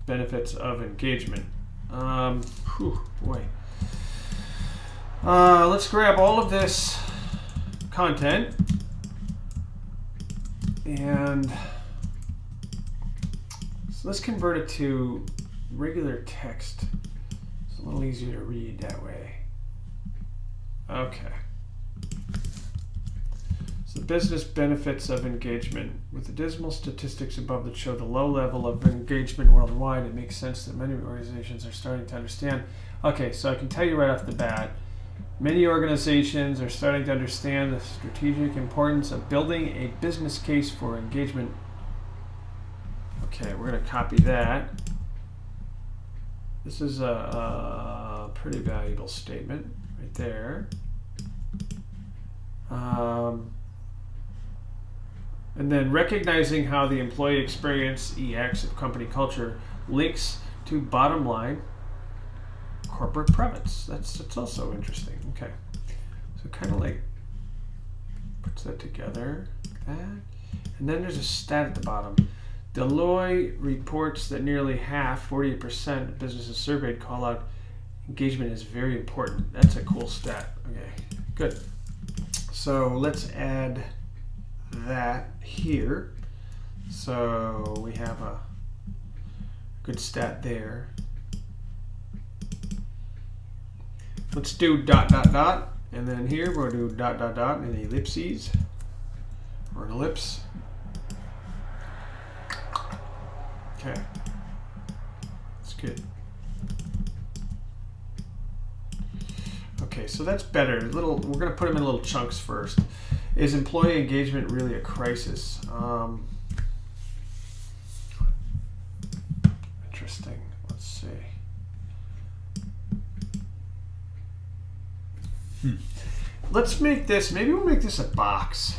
S1: benefits of engagement. Boy. Let's grab all of this content and so let's convert it to regular text. So a little easier to read that way. Okay. So the business benefits of engagement. With the dismal statistics above that show the low level of engagement worldwide, it makes sense that many organizations are starting to understand. Okay, so I can tell you right off the bat, many organizations are starting to understand the strategic importance of building a business case for engagement. Okay, we're going to copy that. This is a pretty valuable statement right there. And then recognizing how the employee experience, EX, of company culture links to bottom line corporate profits. That's also interesting. Okay, so kind of like puts that together like that. And then there's a stat at the bottom. Deloitte reports that nearly half, 48% of businesses surveyed call out engagement is very important. That's a cool stat. Okay, good. So let's add that here. So we have a good stat there. Let's do dot, dot, dot. And then here we'll do dot, dot, dot and ellipses or an ellipse. Okay, that's good. Okay, so that's better. We're going to put them in little chunks first. Is employee engagement really a crisis? Interesting. Let's see. Let's make this. Maybe we'll make this a box.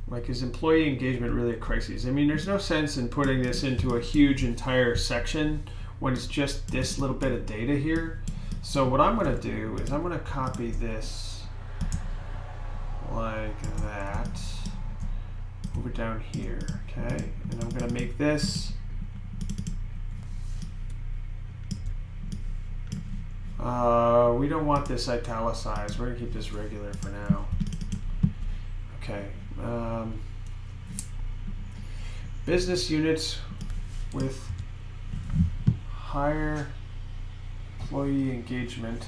S1: Like, is employee engagement really a crisis? I mean, there's no sense in putting this into a huge entire section when it's just this little bit of data here. So what I'm going to do is I'm going to copy this like that, move it down here, okay? And I'm going to make this we don't want this italicized. We're going to keep this regular for now. Okay. Business units with higher employee engagement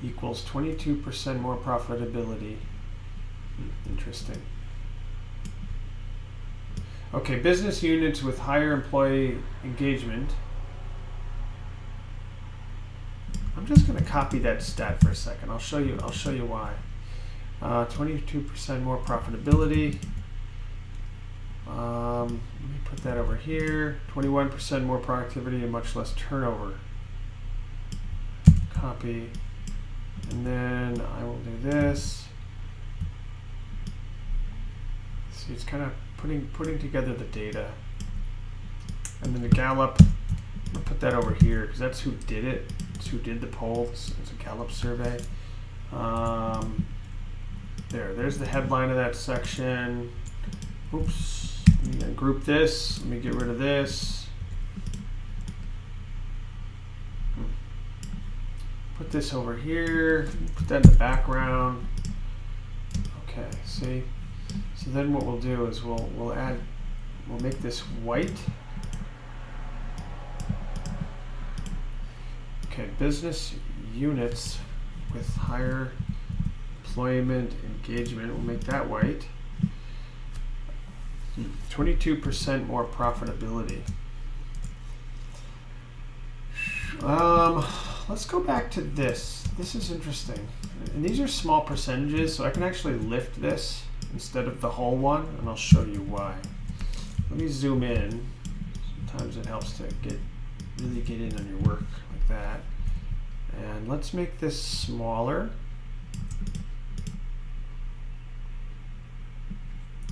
S1: equals 22% more profitability. Interesting. Okay, business units with higher employee engagement. I'm just going to copy that stat for a second. I'll show you why. 22% more profitability. Let me put that over here. 21% more productivity and much less turnover. Copy. And then I will do this. See, it's kind of putting together the data. And then the Gallup, I'm going to put that over here because that's who did it. It's who did the poll. It's a Gallup survey. There's the headline of that section. Oops. I'm going to group this. Let me get rid of this. Put this over here. Put that in the background. Okay, see? So then what we'll do is we'll make this white. Okay, business units with higher employment engagement, we'll make that white. 22% more profitability. Let's go back to this. This is interesting. And these are small percentages, so I can actually lift this instead of the whole one, and I'll show you why. Let me zoom in. Sometimes it helps to really get in on your work like that. And let's make this smaller.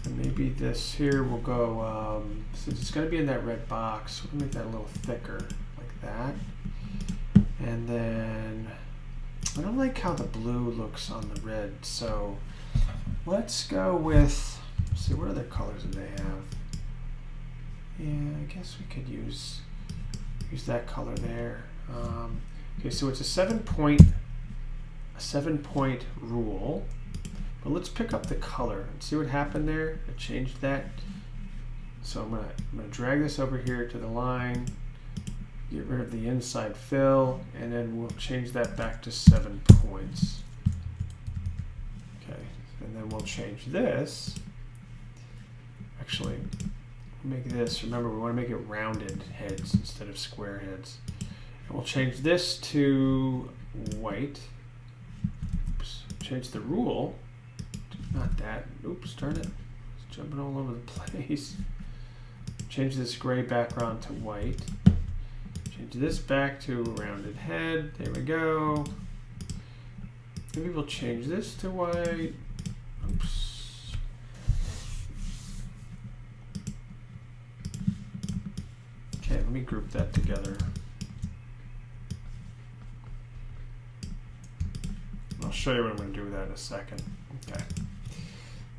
S1: And maybe this here will go, since it's going to be in that red box, we'll make that a little thicker, like that. And then, I don't like how the blue looks on the red, so let's go with, let's see, what other colors do they have? Yeah, I guess we could use that color there. Okay, so it's a 7-point rule. But let's pick up the color and see what happened there. I changed that. So I'm gonna drag this over here to the line. Get rid of the inside fill, and then we'll change that back to 7 points. Okay, and then we'll change this. Actually, make this, remember we want to make it rounded heads instead of square heads. And we'll change this to white. Oops, change the rule. Not that. Oops, darn it. It's jumping all over the place. Change this gray background to white. Change this back to a rounded head. There we go. Maybe we'll change this to white. Oops. Okay, let me group that together. I'll show you what I'm going to do with that in a second. Okay.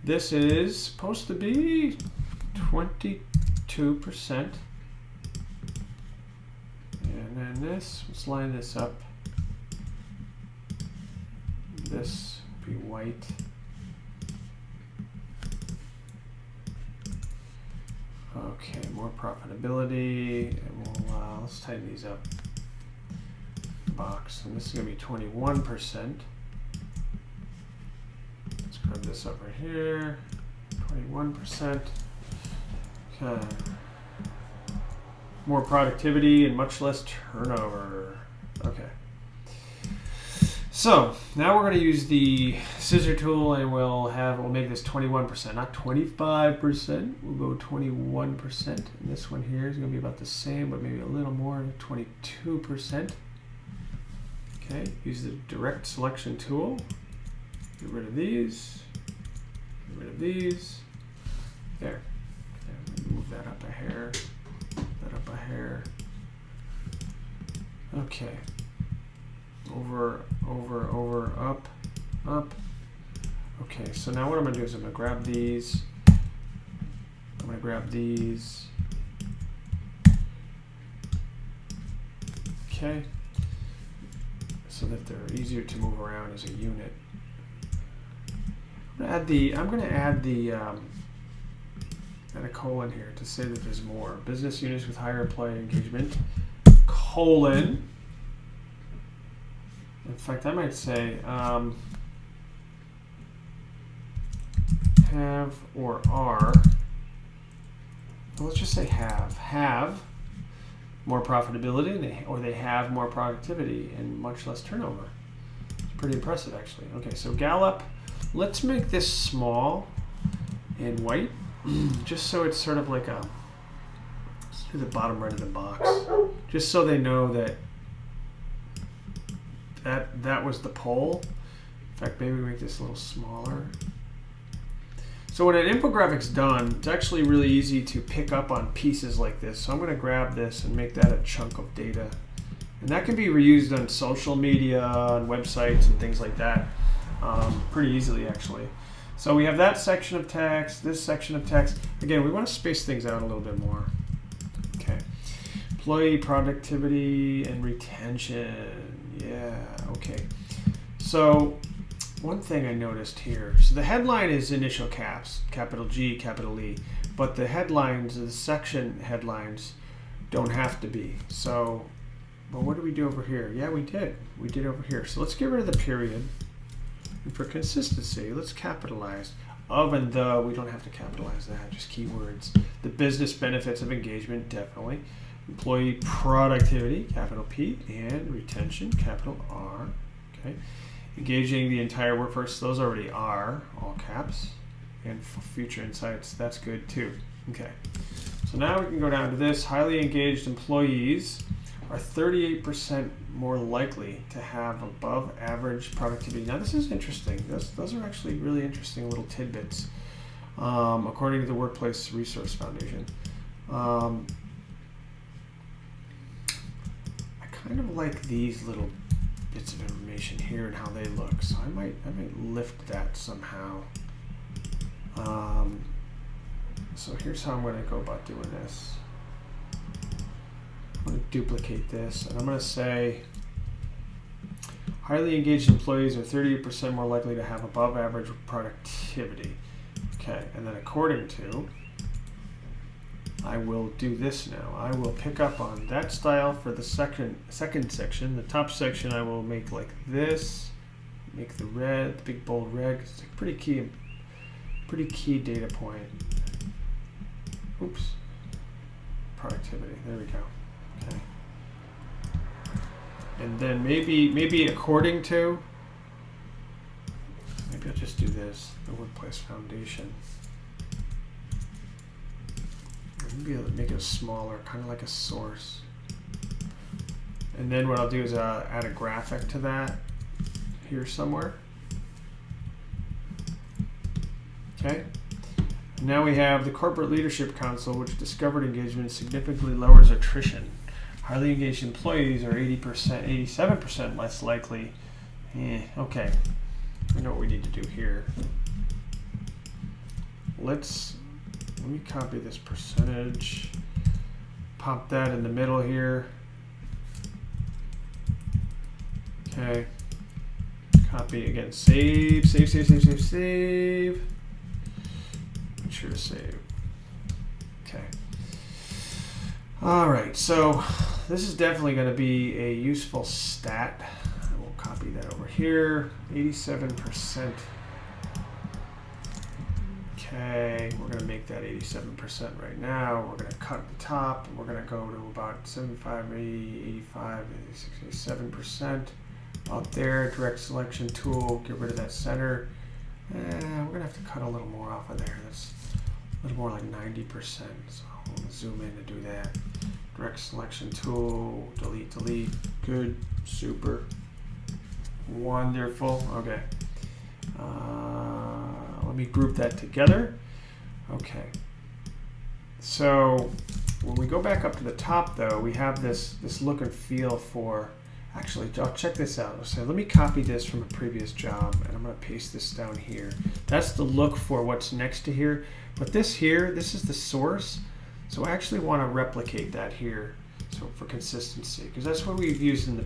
S1: This is supposed to be 22%. And then this, let's line this up. This be white. Okay, more profitability, and we'll let's tighten these up. Box, and this is going to be 21%. Let's grab this up right here. 21%. Okay. More productivity and much less turnover. Okay. So now we're going to use the scissor tool, and we'll make this 21%, not 25%. We'll go 21%. And this one here is going to be about the same, but maybe a little more, 22%. Okay, use the direct selection tool. Get rid of these. Get rid of these. There. Okay, move that up a hair. That up a hair. Okay. Over, up, up. Okay, so now what I'm going to do is I'm going to grab these. I'm going to grab these. Okay. So that they're easier to move around as a unit. I'm going to add a colon here to say that there's more. Business units with higher employee engagement, colon. In fact, I might say have or are. Well, let's just say have more profitability, or they have more productivity and much less turnover. It's pretty impressive, actually. Okay, so Gallup. Let's make this small and white, just so it's sort of like let's do the bottom right of the box, just so they know that was the poll. In fact, maybe we make this a little smaller. So when an infographic's done, it's actually really easy to pick up on pieces like this. So I'm going to grab this and make that a chunk of data. And that can be reused on social media, on websites, and things like that pretty easily, actually. So we have that section of text, this section of text. Again, we want to space things out a little bit more. Okay. Employee productivity and retention. Yeah, okay. So one thing I noticed here, so the headline is initial caps, capital G, capital E, but the headlines, the section headlines, don't have to be. So, well, what did we do over here? Yeah, we did. We did over here. So let's get rid of the period. And for consistency, let's capitalize. Of and the, we don't have to capitalize that, just keywords. The business benefits of engagement, definitely. Employee productivity, capital P, and retention, capital R. Okay. Engaging the entire workforce, those already are, all caps. And for future insights, that's good too. Okay. So now we can go down to this. Highly engaged employees are 38% more likely to have above average productivity. Now this is interesting. Those are actually really interesting little tidbits, according to the Workplace Resource Foundation. I kind of like these little bits of information here and how they look, so I might lift that somehow. So here's how I'm going to go about doing this. I'm going to duplicate this, and I'm going to say highly engaged employees are 38% more likely to have above average productivity. Okay, and then according to I will do this now. I will pick up on that style for the second section. The top section I will make like this. Make the red, the big bold red. It's a pretty key data point. Oops. Productivity. There we go. Okay. And then maybe according to. Maybe I'll just do this. The workplace foundation. Maybe I'll make it smaller, kind of like a source. And then what I'll do is add a graphic to that here somewhere. Okay. Now we have the Corporate Leadership Council, which discovered engagement significantly lowers attrition. Highly engaged employees are 87% less likely. Okay. I know what we need to do here. Let me copy this percentage, pop that in the middle here. Okay, copy again, save. Make sure to save. Okay. All right, so this is definitely going to be a useful stat. I will copy that over here, 87%. Okay, we're going to make that 87% right now. We're going to cut the top. We're going to go to about 75, 80, 85, 86, 87%. Out there, direct selection tool, get rid of that center. We're going to have to cut a little more off of there. That's a little more like 90%. So we'll zoom in to do that. Direct selection tool, delete. Good, super, wonderful. Okay. Let me group that together. Okay. So when we go back up to the top, though, we have this look and feel for. Actually, I'll check this out. So let me copy this from a previous job, and I'm going to paste this down here. That's the look for what's next to here. But this here, this is the source. So I actually want to replicate that here. So for consistency, because that's what we've used in the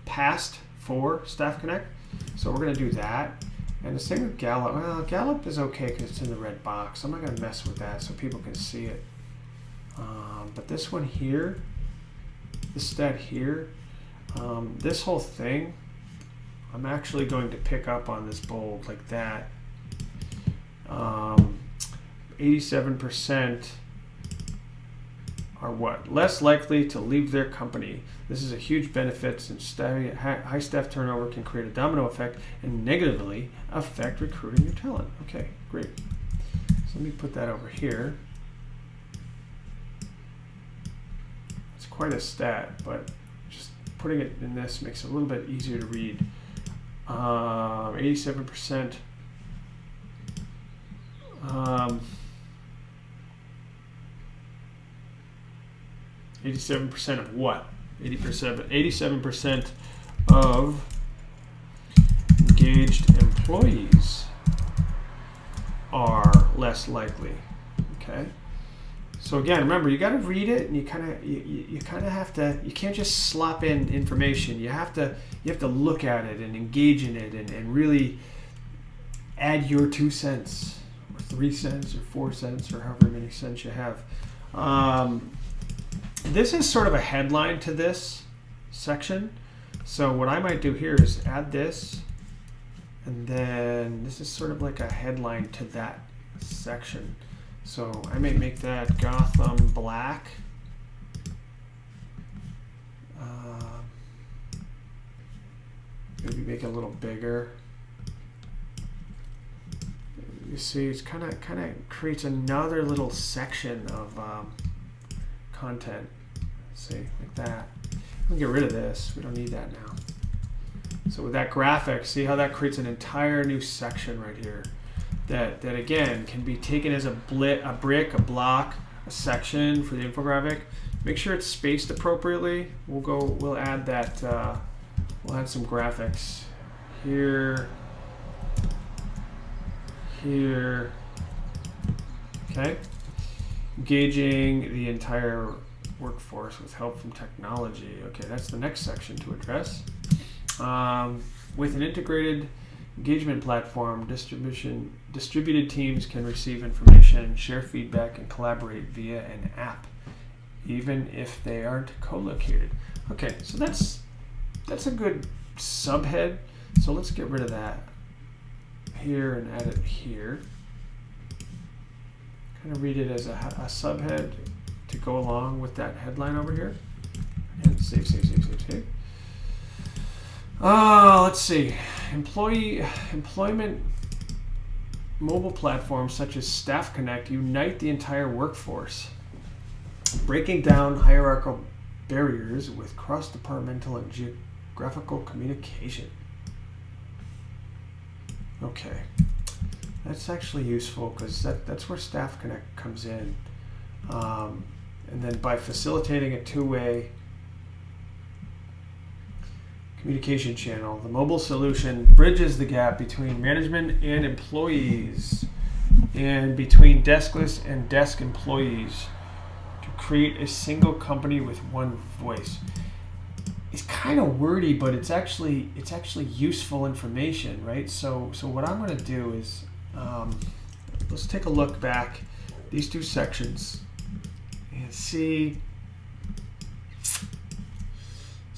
S1: past for Staff Connect. So we're going to do that. And the same with Gallup. Well, Gallup is okay because it's in the red box. I'm not going to mess with that so people can see it. But this one here, this stat here, this whole thing, I'm actually going to pick up on this bold like that. 87% are what? Less likely to leave their company. This is a huge benefit since high staff turnover can create a domino effect and negatively affect recruiting your talent. Okay, great. So let me put that over here. It's quite a stat, but just putting it in this makes it a little bit easier to read. 87%. 87% of what? 87% of engaged employees are less likely. Okay. So again, remember, you got to read it, and you kind of have to. You can't just slop in information. You have to look at it and engage in it, and really add your 2 cents, or 3 cents, or 4 cents, or however many cents you have. This is sort of a headline to this section. So what I might do here is add this, and then this is sort of like a headline to that section. So I may make that Gotham black. Maybe make it a little bigger. You see, it's kind of creates another little section of content. See, like that. We can get rid of this. We don't need that now. So with that graphic, see how that creates an entire new section right here. That again can be taken as a brick, a block, a section for the infographic. Make sure it's spaced appropriately. We'll add that. We'll add some graphics here. Here. Okay. Engaging the entire workforce with help from technology. Okay, that's the next section to address. With an integrated engagement platform, distributed teams can receive information, share feedback, and collaborate via an app, even if they aren't co-located. Okay, so that's a good subhead. So let's get rid of that here and add it here. Kind of read it as a subhead to go along with that headline over here. And save. Let's see. Employment mobile platforms such as Staff Connect unite the entire workforce, breaking down hierarchical barriers with cross-departmental and geographical communication. Okay, that's actually useful because that's where Staff Connect comes in. And then by facilitating a two-way communication channel, the mobile solution bridges the gap between management and employees and between deskless and desk employees to create a single company with one voice. It's kind of wordy, but it's actually useful information, right? So what I'm going to do is let's take a look back these two sections and see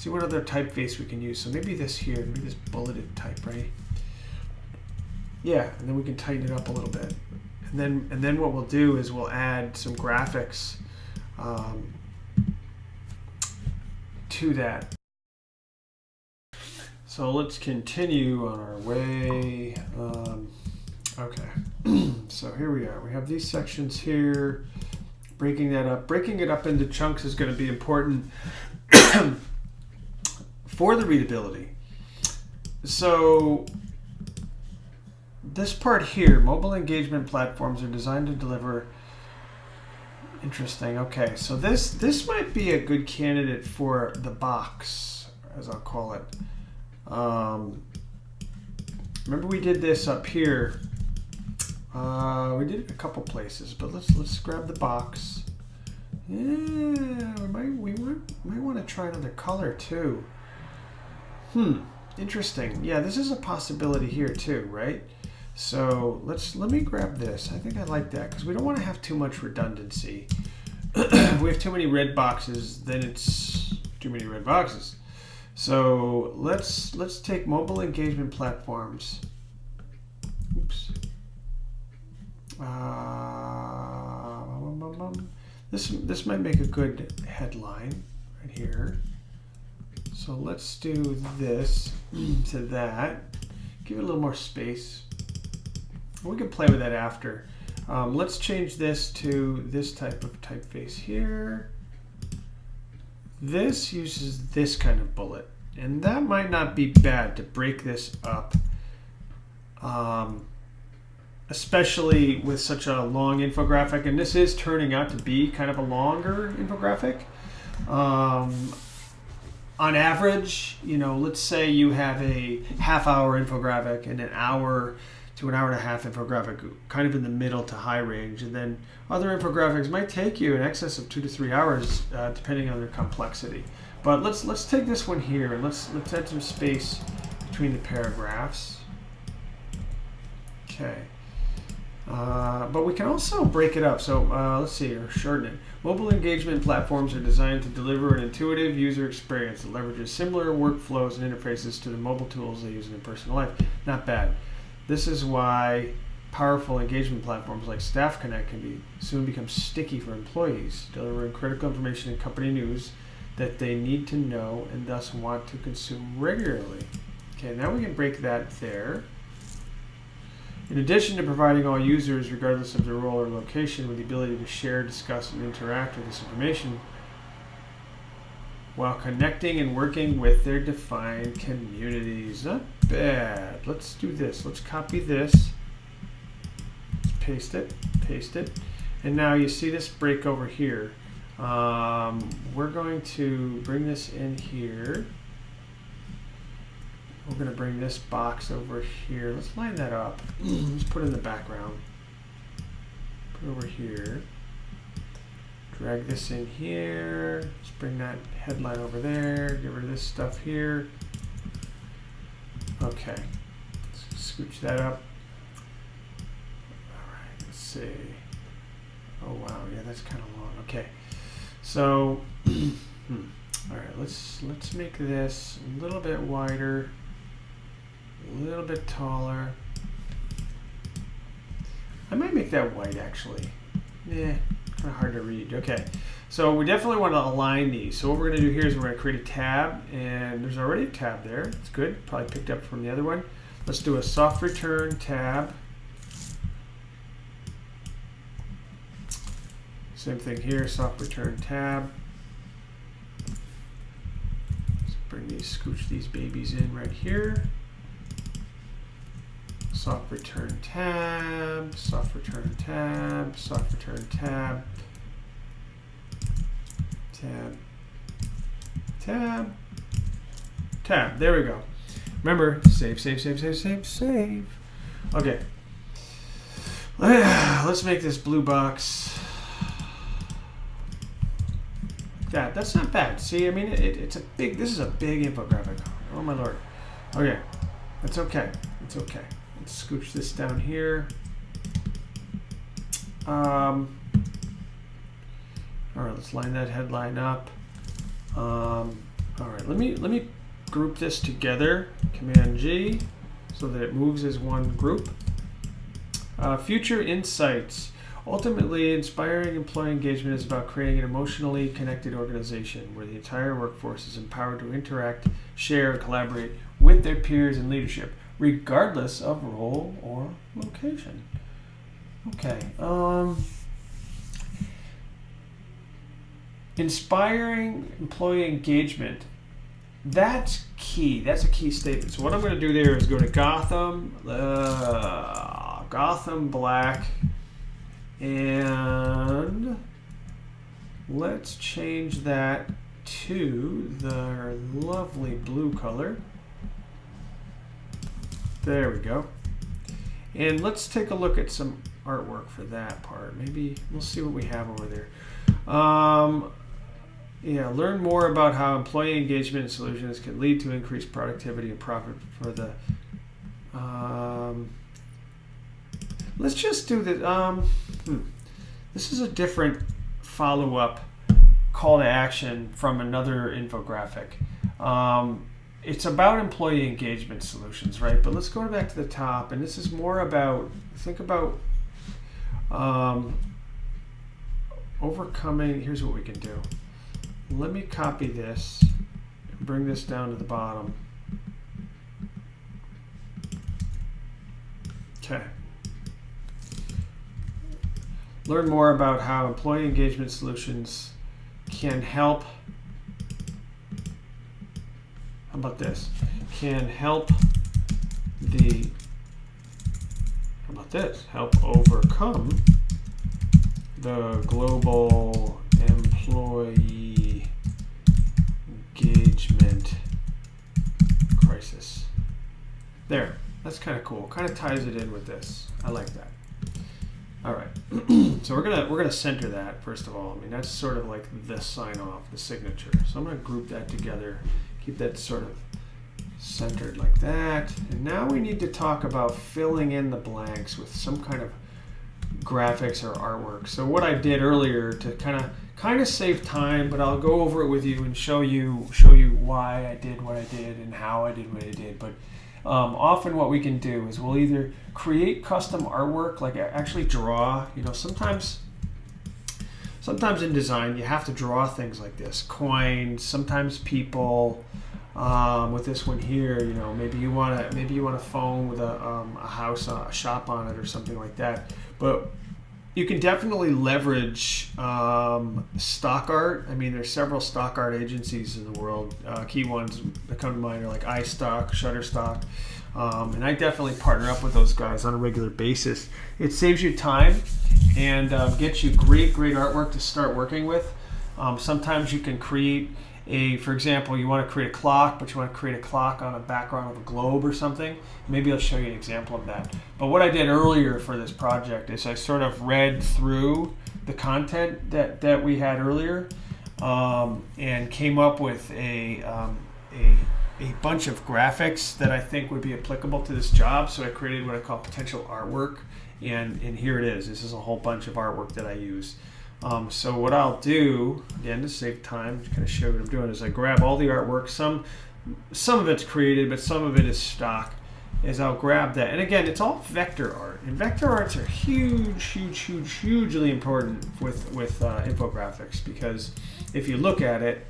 S1: what other typeface we can use. So maybe this here, maybe this bulleted type, right? Yeah, and then we can tighten it up a little bit. And then what we'll do is we'll add some graphics to that. So let's continue on our way. Okay, so here we are. We have these sections here. Breaking that up. Breaking it up into chunks is going to be important for the readability. So this part here, mobile engagement platforms are designed to deliver. Interesting. Okay, so this might be a good candidate for the box, as I'll call it. Remember we did this up here. We did it a couple places, but let's grab the box. Yeah, we might want to try another color too. Interesting. Yeah, this is a possibility here too, right? So let me grab this. I think I like that because we don't want to have too much redundancy. If we have too many red boxes, then it's too many red boxes. So let's take mobile engagement platforms. Oops. This might make a good headline right here. So let's do this to that. Give it a little more space. We can play with that after. Let's change this to this type of typeface here. This uses this kind of bullet, and that might not be bad to break this up, especially with such a long infographic. And this is turning out to be kind of a longer infographic. On average, let's say you have a half-hour infographic and an hour to an hour and a half infographic, kind of in the middle to high range, and then other infographics might take you in excess of 2 to 3 hours, depending on their complexity. But let's take this one here and let's add some space between the paragraphs. Okay, but we can also break it up. So let's see, or shorten it. Mobile engagement platforms are designed to deliver an intuitive user experience that leverages similar workflows and interfaces to the mobile tools they use in their personal life. Not bad. This is why powerful engagement platforms like Staff Connect can soon become sticky for employees, delivering critical information and company news that they need to know and thus want to consume regularly. Okay, now we can break that there. In addition to providing all users, regardless of their role or location, with the ability to share, discuss, and interact with this information while connecting and working with their defined communities. Not bad. Let's do this. Let's copy this. Let's paste it. And now you see this break over here. We're going to bring this in here. We're going to bring this box over here. Let's line that up. Let's put it in the background. Put it over here. Drag this in here. Let's bring that headline over there. Get rid of this stuff here. Okay. Let's scooch that up. All right, let's see. Oh wow, yeah, that's kind of long. Okay, so all right, let's make this a little bit wider, a little bit taller. I might make that white actually. Yeah, kind of hard to read. Okay, so we definitely want to align these. So what we're going to do here is we're going to create a tab, and there's already a tab there. It's good. Probably picked up from the other one. Let's do a soft return tab. Same thing here, soft return tab. Let's bring these, scooch these babies in right here. Soft return tab, soft return tab, soft return tab, tab, tab, tab. There we go. Remember, save, save, save, save, save, save. Okay. Let's make this blue box. Yeah, that's not bad. See, I mean, it's a big, this is a big infographic. Oh my Lord. Okay, that's okay. It's okay. Let's scooch this down here. All right, let's line that headline up. All right, let me group this together. Command G, so that it moves as one group. Future insights. Ultimately, inspiring employee engagement is about creating an emotionally connected organization where the entire workforce is empowered to interact, share, and collaborate with their peers and leadership, regardless of role or location. Okay. Inspiring employee engagement. That's key. That's a key statement. So what I'm going to do there is go to Gotham, Gotham Black, and let's change that to the lovely blue color. There we go. And let's take a look at some artwork for that part. Maybe we'll see what we have over there. Yeah, learn more about how employee engagement solutions can lead to increased productivity and profit for the. Let's just do this. This is a different follow-up call to action from another infographic. It's about employee engagement solutions, right? But let's go back to the top, and this is more about, think about overcoming. Here's what we can do. Let me copy this and bring this down to the bottom. Okay. Learn more about how employee engagement solutions can help. How about this? Can help the. How about this? Help overcome the global employee engagement crisis. There. That's kind of cool. Kind of ties it in with this. I like that. All right. So we're gonna center that first of all. I mean, that's sort of like the sign off, the signature. So I'm gonna group that together, keep that sort of centered like that. And now we need to talk about filling in the blanks with some kind of graphics or artwork. So what I did earlier to kind of save time, but I'll go over it with you and show you why I did what I did and how I did what I did. But often what we can do is we'll either create custom artwork, like actually draw. You know, sometimes in design you have to draw things like this, coins. Sometimes people with this one here, you know, maybe you want a phone with a house, a shop on it, or something like that. But you can definitely leverage stock art. I mean, there's several stock art agencies in the world. Key ones that come to mind are like iStock, Shutterstock, and I definitely partner up with those guys on a regular basis. It saves you time and gets you great artwork to start working with. Sometimes you can create for example, you want to create a clock, but you want to create a clock on a background of a globe or something. Maybe I'll show you an example of that. But what I did earlier for this project is I sort of read through the content that we had earlier and came up with a a bunch of graphics that I think would be applicable to this job. So I created what I call potential artwork, and here it is. This is a whole bunch of artwork that I use. So what I'll do, again, to save time, to kind of show you what I'm doing, is I grab all the artwork. Some of it's created, but some of it is stock. Is I'll grab that, and again, it's all vector art, and vector arts are hugely important with infographics, because if you look at it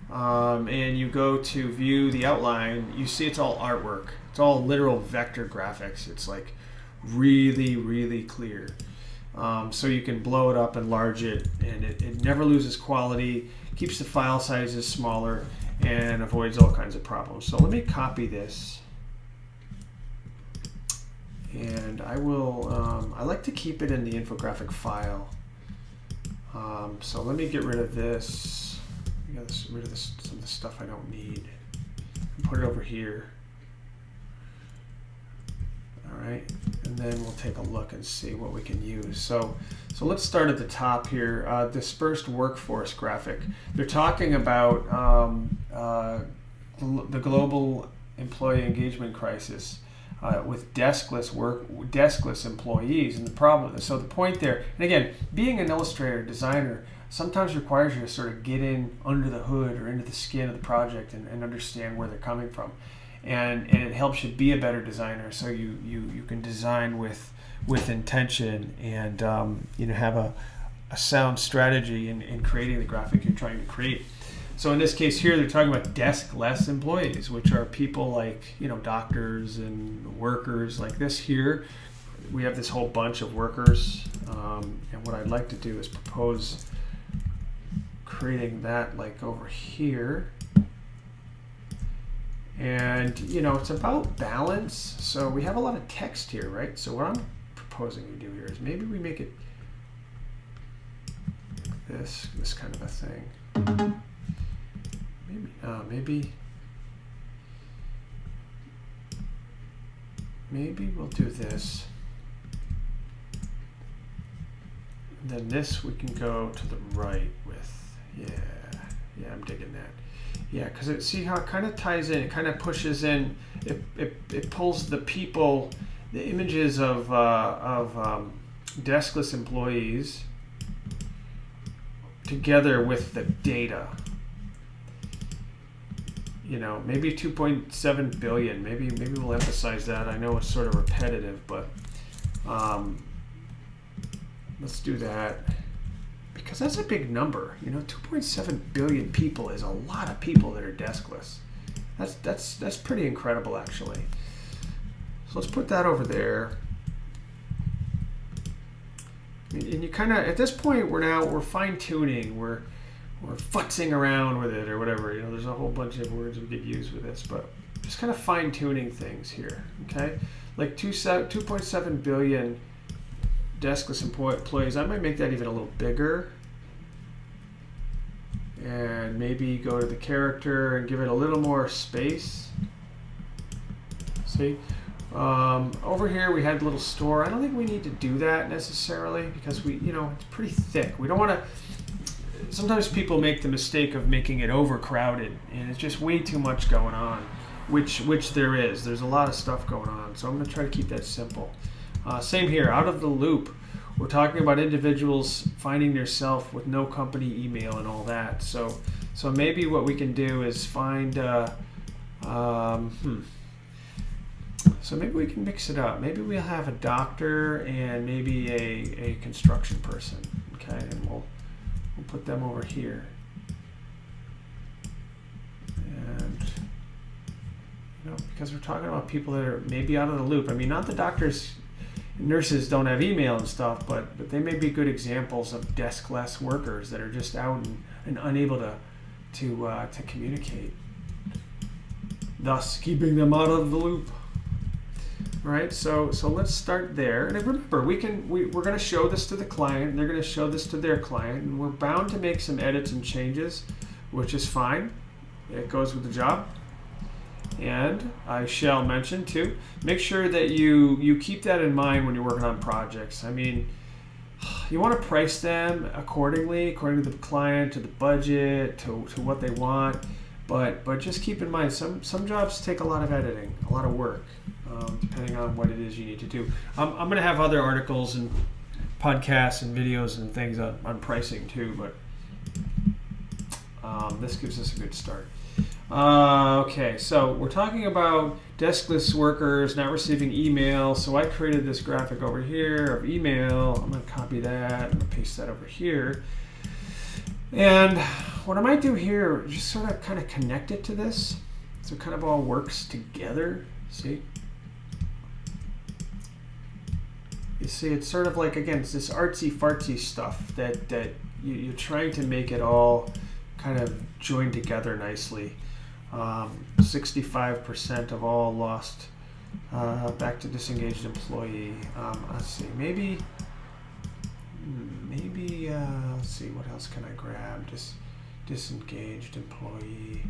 S1: and you go to view the outline, you see it's all artwork. It's all literal vector graphics. It's like really clear. So you can blow it up, enlarge it, and it never loses quality, keeps the file sizes smaller, and avoids all kinds of problems. So let me copy this. And I will, I like to keep it in the infographic file. So let me get rid of this. Get rid of some of the stuff I don't need. And put it over here. All right, and then we'll take a look and see what we can use. So let's start at the top here. Dispersed workforce graphic. They're talking about the global employee engagement crisis. With deskless employees, and the problem. So the point there, and again, being an illustrator, designer, sometimes requires you to sort of get in under the hood or into the skin of the project and understand where they're coming from, and it helps you be a better designer. So you can design with intention and have a sound strategy in creating the graphic you're trying to create. So in this case here, they're talking about deskless employees, which are people like, doctors and workers like this here. We have this whole bunch of workers. And what I'd like to do is propose creating that like over here. And, it's about balance. So we have a lot of text here, right? So what I'm proposing we do here is maybe we make it this kind of a thing. Maybe we'll do this. And then this we can go to the right with. Yeah, I'm digging that. Yeah, because see how it kind of ties in. It kind of pushes in. It pulls the people, the images of deskless employees together with the data. Maybe 2.7 billion. Maybe we'll emphasize that. I know it's sort of repetitive, but let's do that because that's a big number. 2.7 billion people is a lot of people that are deskless. That's pretty incredible, actually. So let's put that over there. And you kind of, at this point, we're fine tuning. We're futzing around with it or whatever. There's a whole bunch of words we could use with this, but just kind of fine tuning things here. Okay, like 2.7 billion deskless employees. I might make that even a little bigger, and maybe go to the character and give it a little more space. See, over here we had a little store. I don't think we need to do that necessarily because it's pretty thick. We don't want to. Sometimes people make the mistake of making it overcrowded, and it's just way too much going on, which there is. There's a lot of stuff going on, so I'm going to try to keep that simple. Same here, out of the loop. We're talking about individuals finding their self with no company email and all that. So maybe what we can do is find. So maybe we can mix it up. Maybe we'll have a doctor and maybe a construction person. Okay, and we'll put them over here. And because we're talking about people that are maybe out of the loop. I mean, not the doctors, nurses don't have email and stuff, but they may be good examples of deskless workers that are just out and unable to communicate, thus keeping them out of the loop. Right, so let's start there. And remember, we're going to show this to the client, and they're going to show this to their client, and we're bound to make some edits and changes, which is fine. It goes with the job. And I shall mention too, make sure that you keep that in mind when you're working on projects. I mean, you want to price them accordingly, according to the client, to the budget, to what they want. But just keep in mind, some jobs take a lot of editing, a lot of work, depending on what it is you need to do. I'm going to have other articles and podcasts and videos and things on pricing too, but this gives us a good start. Okay, so we're talking about deskless workers not receiving email. So I created this graphic over here of email. I'm going to copy that and paste that over here. And what I might do here, just sort of kind of connect it to this, so it kind of all works together. See? You see, it's sort of like, again, it's this artsy-fartsy stuff that you're trying to make it all kind of join together nicely. 65% of all lost back to disengaged employee. Let's see, maybe let's see, what else can I grab? Disengaged employee.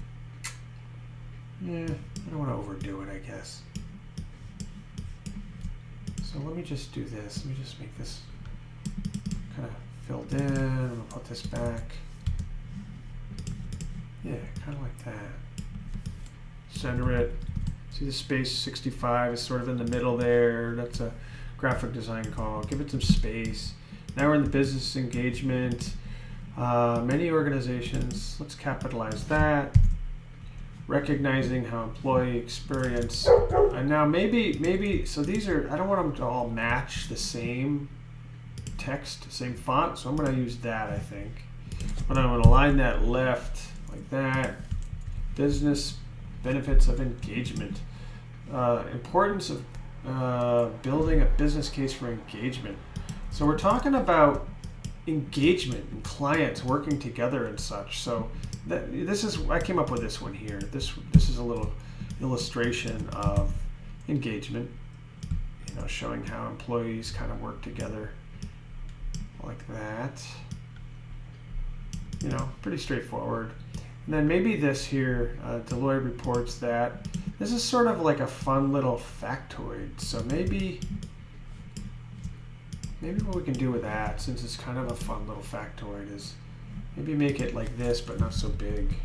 S1: Yeah, I don't want to overdo it, I guess. So let me just do this. Let me just make this kind of filled in. I'm going to put this back. Yeah, kind of like that. Center it. See the space 65 is sort of in the middle there. That's a graphic design call. Give it some space. Now we're in the business engagement. Many organizations. Let's capitalize that. Recognizing how employee experience. And now maybe, so these are, I don't want them to all match the same text, same font. So I'm going to use that, I think. But I'm going to align that left like that. Business benefits of engagement. Importance of building a business case for engagement. So we're talking about engagement and clients working together and such. So this is, I came up with this one here. This is a little illustration of engagement, you know, showing how employees kind of work together like that. You know, pretty straightforward. And then maybe this here, Deloitte reports that this is sort of like a fun little factoid. So maybe what we can do with that, since it's kind of a fun little factoid, is maybe make it like this, but not so big.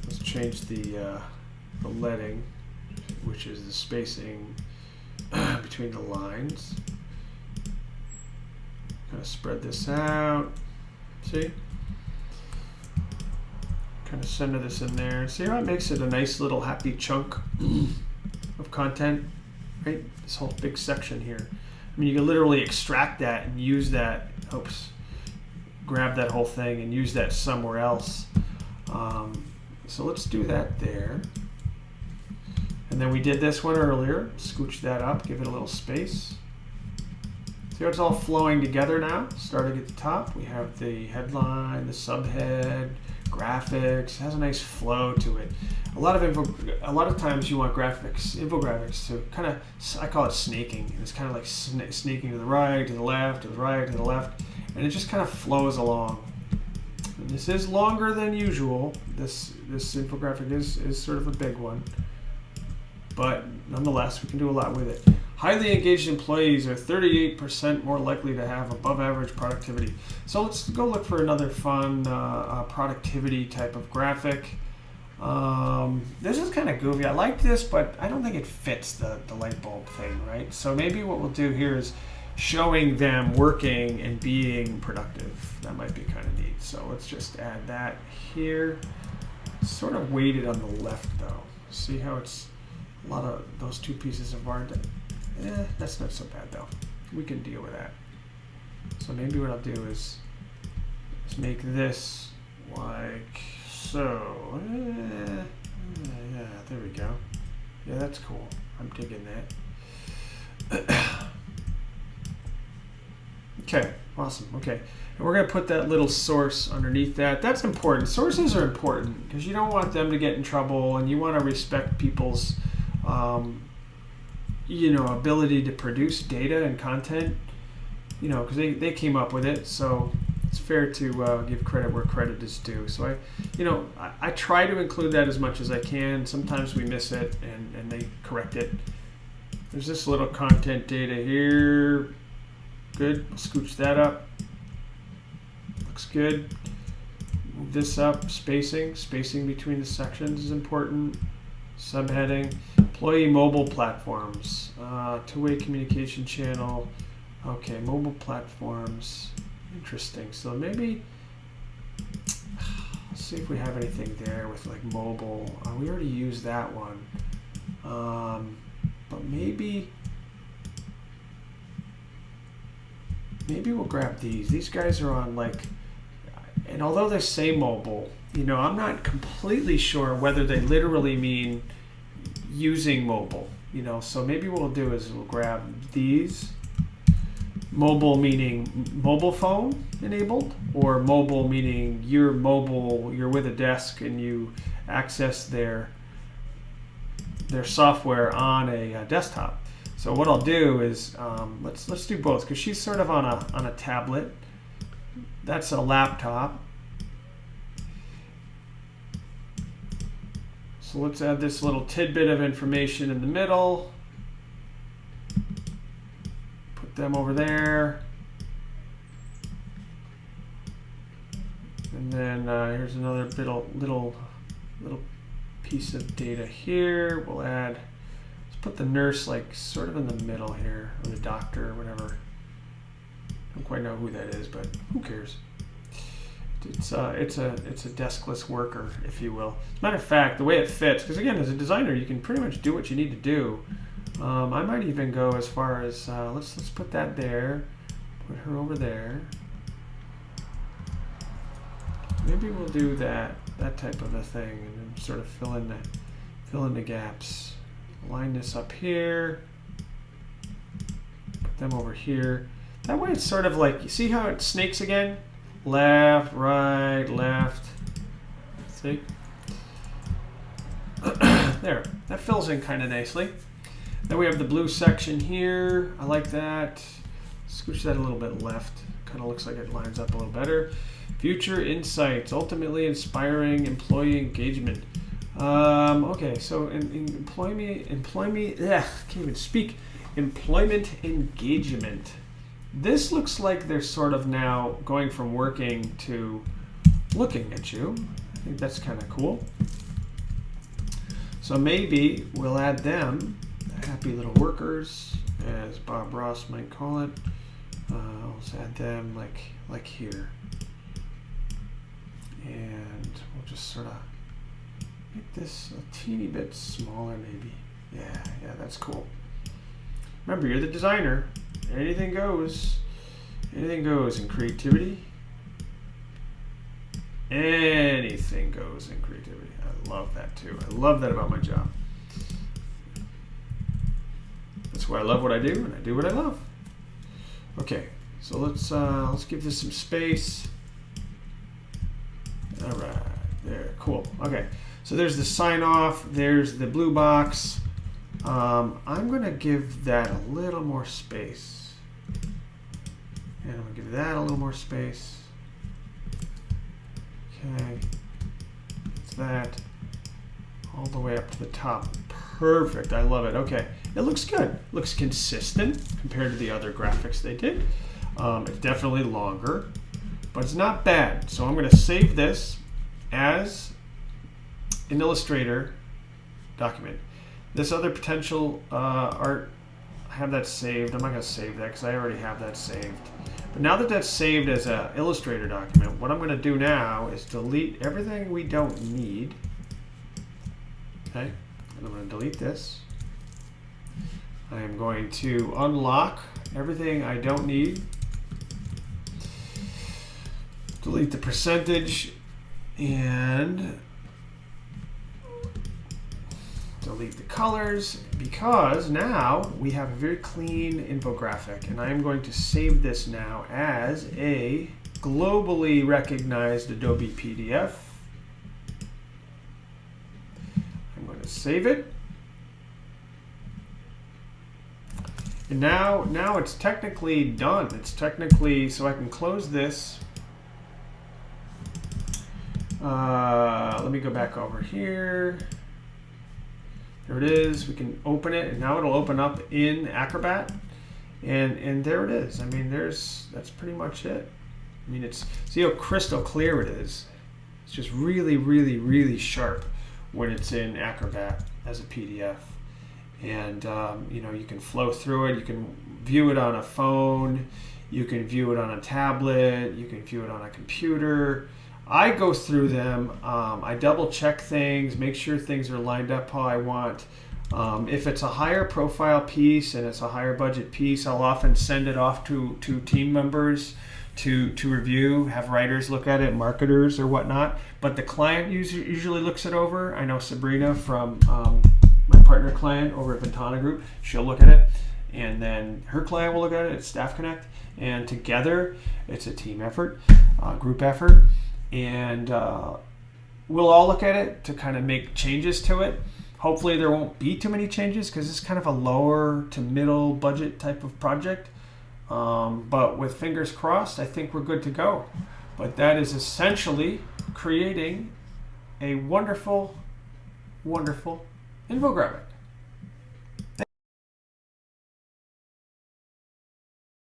S1: Let's change the leading, which is the spacing between the lines. Kind of spread this out. See? Kind of center this in there. See how it makes it a nice little happy chunk of content, right? This whole big section here. I mean, you can literally extract that and use that. Oops. Grab that whole thing and use that somewhere else. So let's do that there. And then we did this one earlier. Scooch that up, give it a little space. See how it's all flowing together now? Starting at the top, we have the headline, the subhead, graphics. It has a nice flow to it. A lot of times you want infographics to kind of, I call it snaking. It's kind of like snaking to the right, to the left, to the right, to the left, and it just kind of flows along. And this is longer than usual. This infographic is sort of a big one, but nonetheless, we can do a lot with it. Highly engaged employees are 38% more likely to have above average productivity. So let's go look for another fun productivity type of graphic. This is kind of goofy. I like this, but I don't think it fits the light bulb thing, right? So maybe what we'll do here is showing them working and being productive. That might be kind of neat. So let's just add that here. It's sort of weighted on the left though. See how it's a lot of those two pieces of art. That's not so bad though. We can deal with that. So maybe what I'll do is make this like so. Yeah, there we go. Yeah, that's cool. I'm digging that. Okay, awesome. Okay, and we're going to put that little source underneath that. That's important. Sources are important because you don't want them to get in trouble, and you want to respect people's ability to produce data and content, because they came up with it, so it's fair to give credit where credit is due. So I try to include that as much as I can. Sometimes we miss it and they correct it. There's this little content data here. Good, scooch that up. Looks good. Move this up. Spacing between the sections is important. Subheading, employee mobile platforms, two-way communication channel. Okay, mobile platforms, interesting. So maybe, let's see if we have anything there with like mobile. We already used that one, but maybe we'll grab these. These guys are on like, and although they say mobile, you know, I'm not completely sure whether they literally mean using mobile, you know, so maybe what we'll do is we'll grab these. Mobile meaning mobile phone enabled, or mobile meaning you're mobile, you're with a desk and you access their software on a desktop. So what I'll do is let's do both, because she's sort of on a tablet. That's a laptop. So let's add this little tidbit of information in the middle. Put them over there. And then here's another little piece of data here. We'll add, let's put the nurse like sort of in the middle here, or the doctor, or whatever. I don't quite know who that is, but who cares? It's a deskless worker, if you will. As a matter of fact, the way it fits, because again, as a designer, you can pretty much do what you need to do. I might even go as far as let's put that there, put her over there. Maybe we'll do that type of a thing, and then sort of fill in the gaps. Line this up here. Put them over here. That way, it's sort of like, you see how it snakes again? Left, right, left. See? There, that fills in kind of nicely. Then we have the blue section here. I like that. Scooch that a little bit left. Kind of looks like it lines up a little better. Future insights, ultimately inspiring employee engagement. Okay, so employment engagement. This looks like they're sort of now going from working to looking at you. I think that's kind of cool. So maybe we'll add them, the happy little workers, as Bob Ross might call it. Let's add them like here. And we'll just sort of make this a teeny bit smaller maybe. Yeah, that's cool. Remember, you're the designer. Anything goes. Anything goes in creativity. Anything goes in creativity. I love that too. I love that about my job. That's why I love what I do, and I do what I love. Okay, so let's give this some space. All right, there, cool. Okay, so there's the sign off. There's the blue box. I'm going to give that a little more space. And I'm going to give that a little more space. Okay. It's that. All the way up to the top. Perfect. I love it. Okay. It looks good. Looks consistent compared to the other graphics they did. It's definitely longer, but it's not bad. So I'm going to save this as an Illustrator document. This other potential art, I have that saved. I'm not going to save that because I already have that saved. But now that that's saved as an Illustrator document, what I'm going to do now is delete everything we don't need. Okay, and I'm going to delete this. I am going to unlock everything I don't need. Delete the percentage and delete the colors, because now we have a very clean infographic, and I am going to save this now as a globally recognized Adobe PDF. I'm going to save it. And now it's technically done. It's technically, so I can close this. Let me go back over here. There it is. We can open it, and now it'll open up in Acrobat, and there it is. I mean, that's pretty much it. I mean, see how crystal clear it is. It's just really, really, really sharp when it's in Acrobat as a PDF. And you can flow through it. You can view it on a phone. You can view it on a tablet. You can view it on a computer. I go through them. I double check things, make sure things are lined up how I want. If it's a higher profile piece and it's a higher budget piece, I'll often send it off to team members to review, have writers look at it, marketers or whatnot. But the client usually looks it over. I know Sabrina from my partner client over at Ventana Group, she'll look at it. And then her client will look at it at Staff Connect. And together, it's a team effort, group effort. And we'll all look at it to kind of make changes to it. Hopefully there won't be too many changes because it's kind of a lower to middle budget type of project. But with fingers crossed, I think we're good to go. But that is essentially creating a wonderful, wonderful infographic.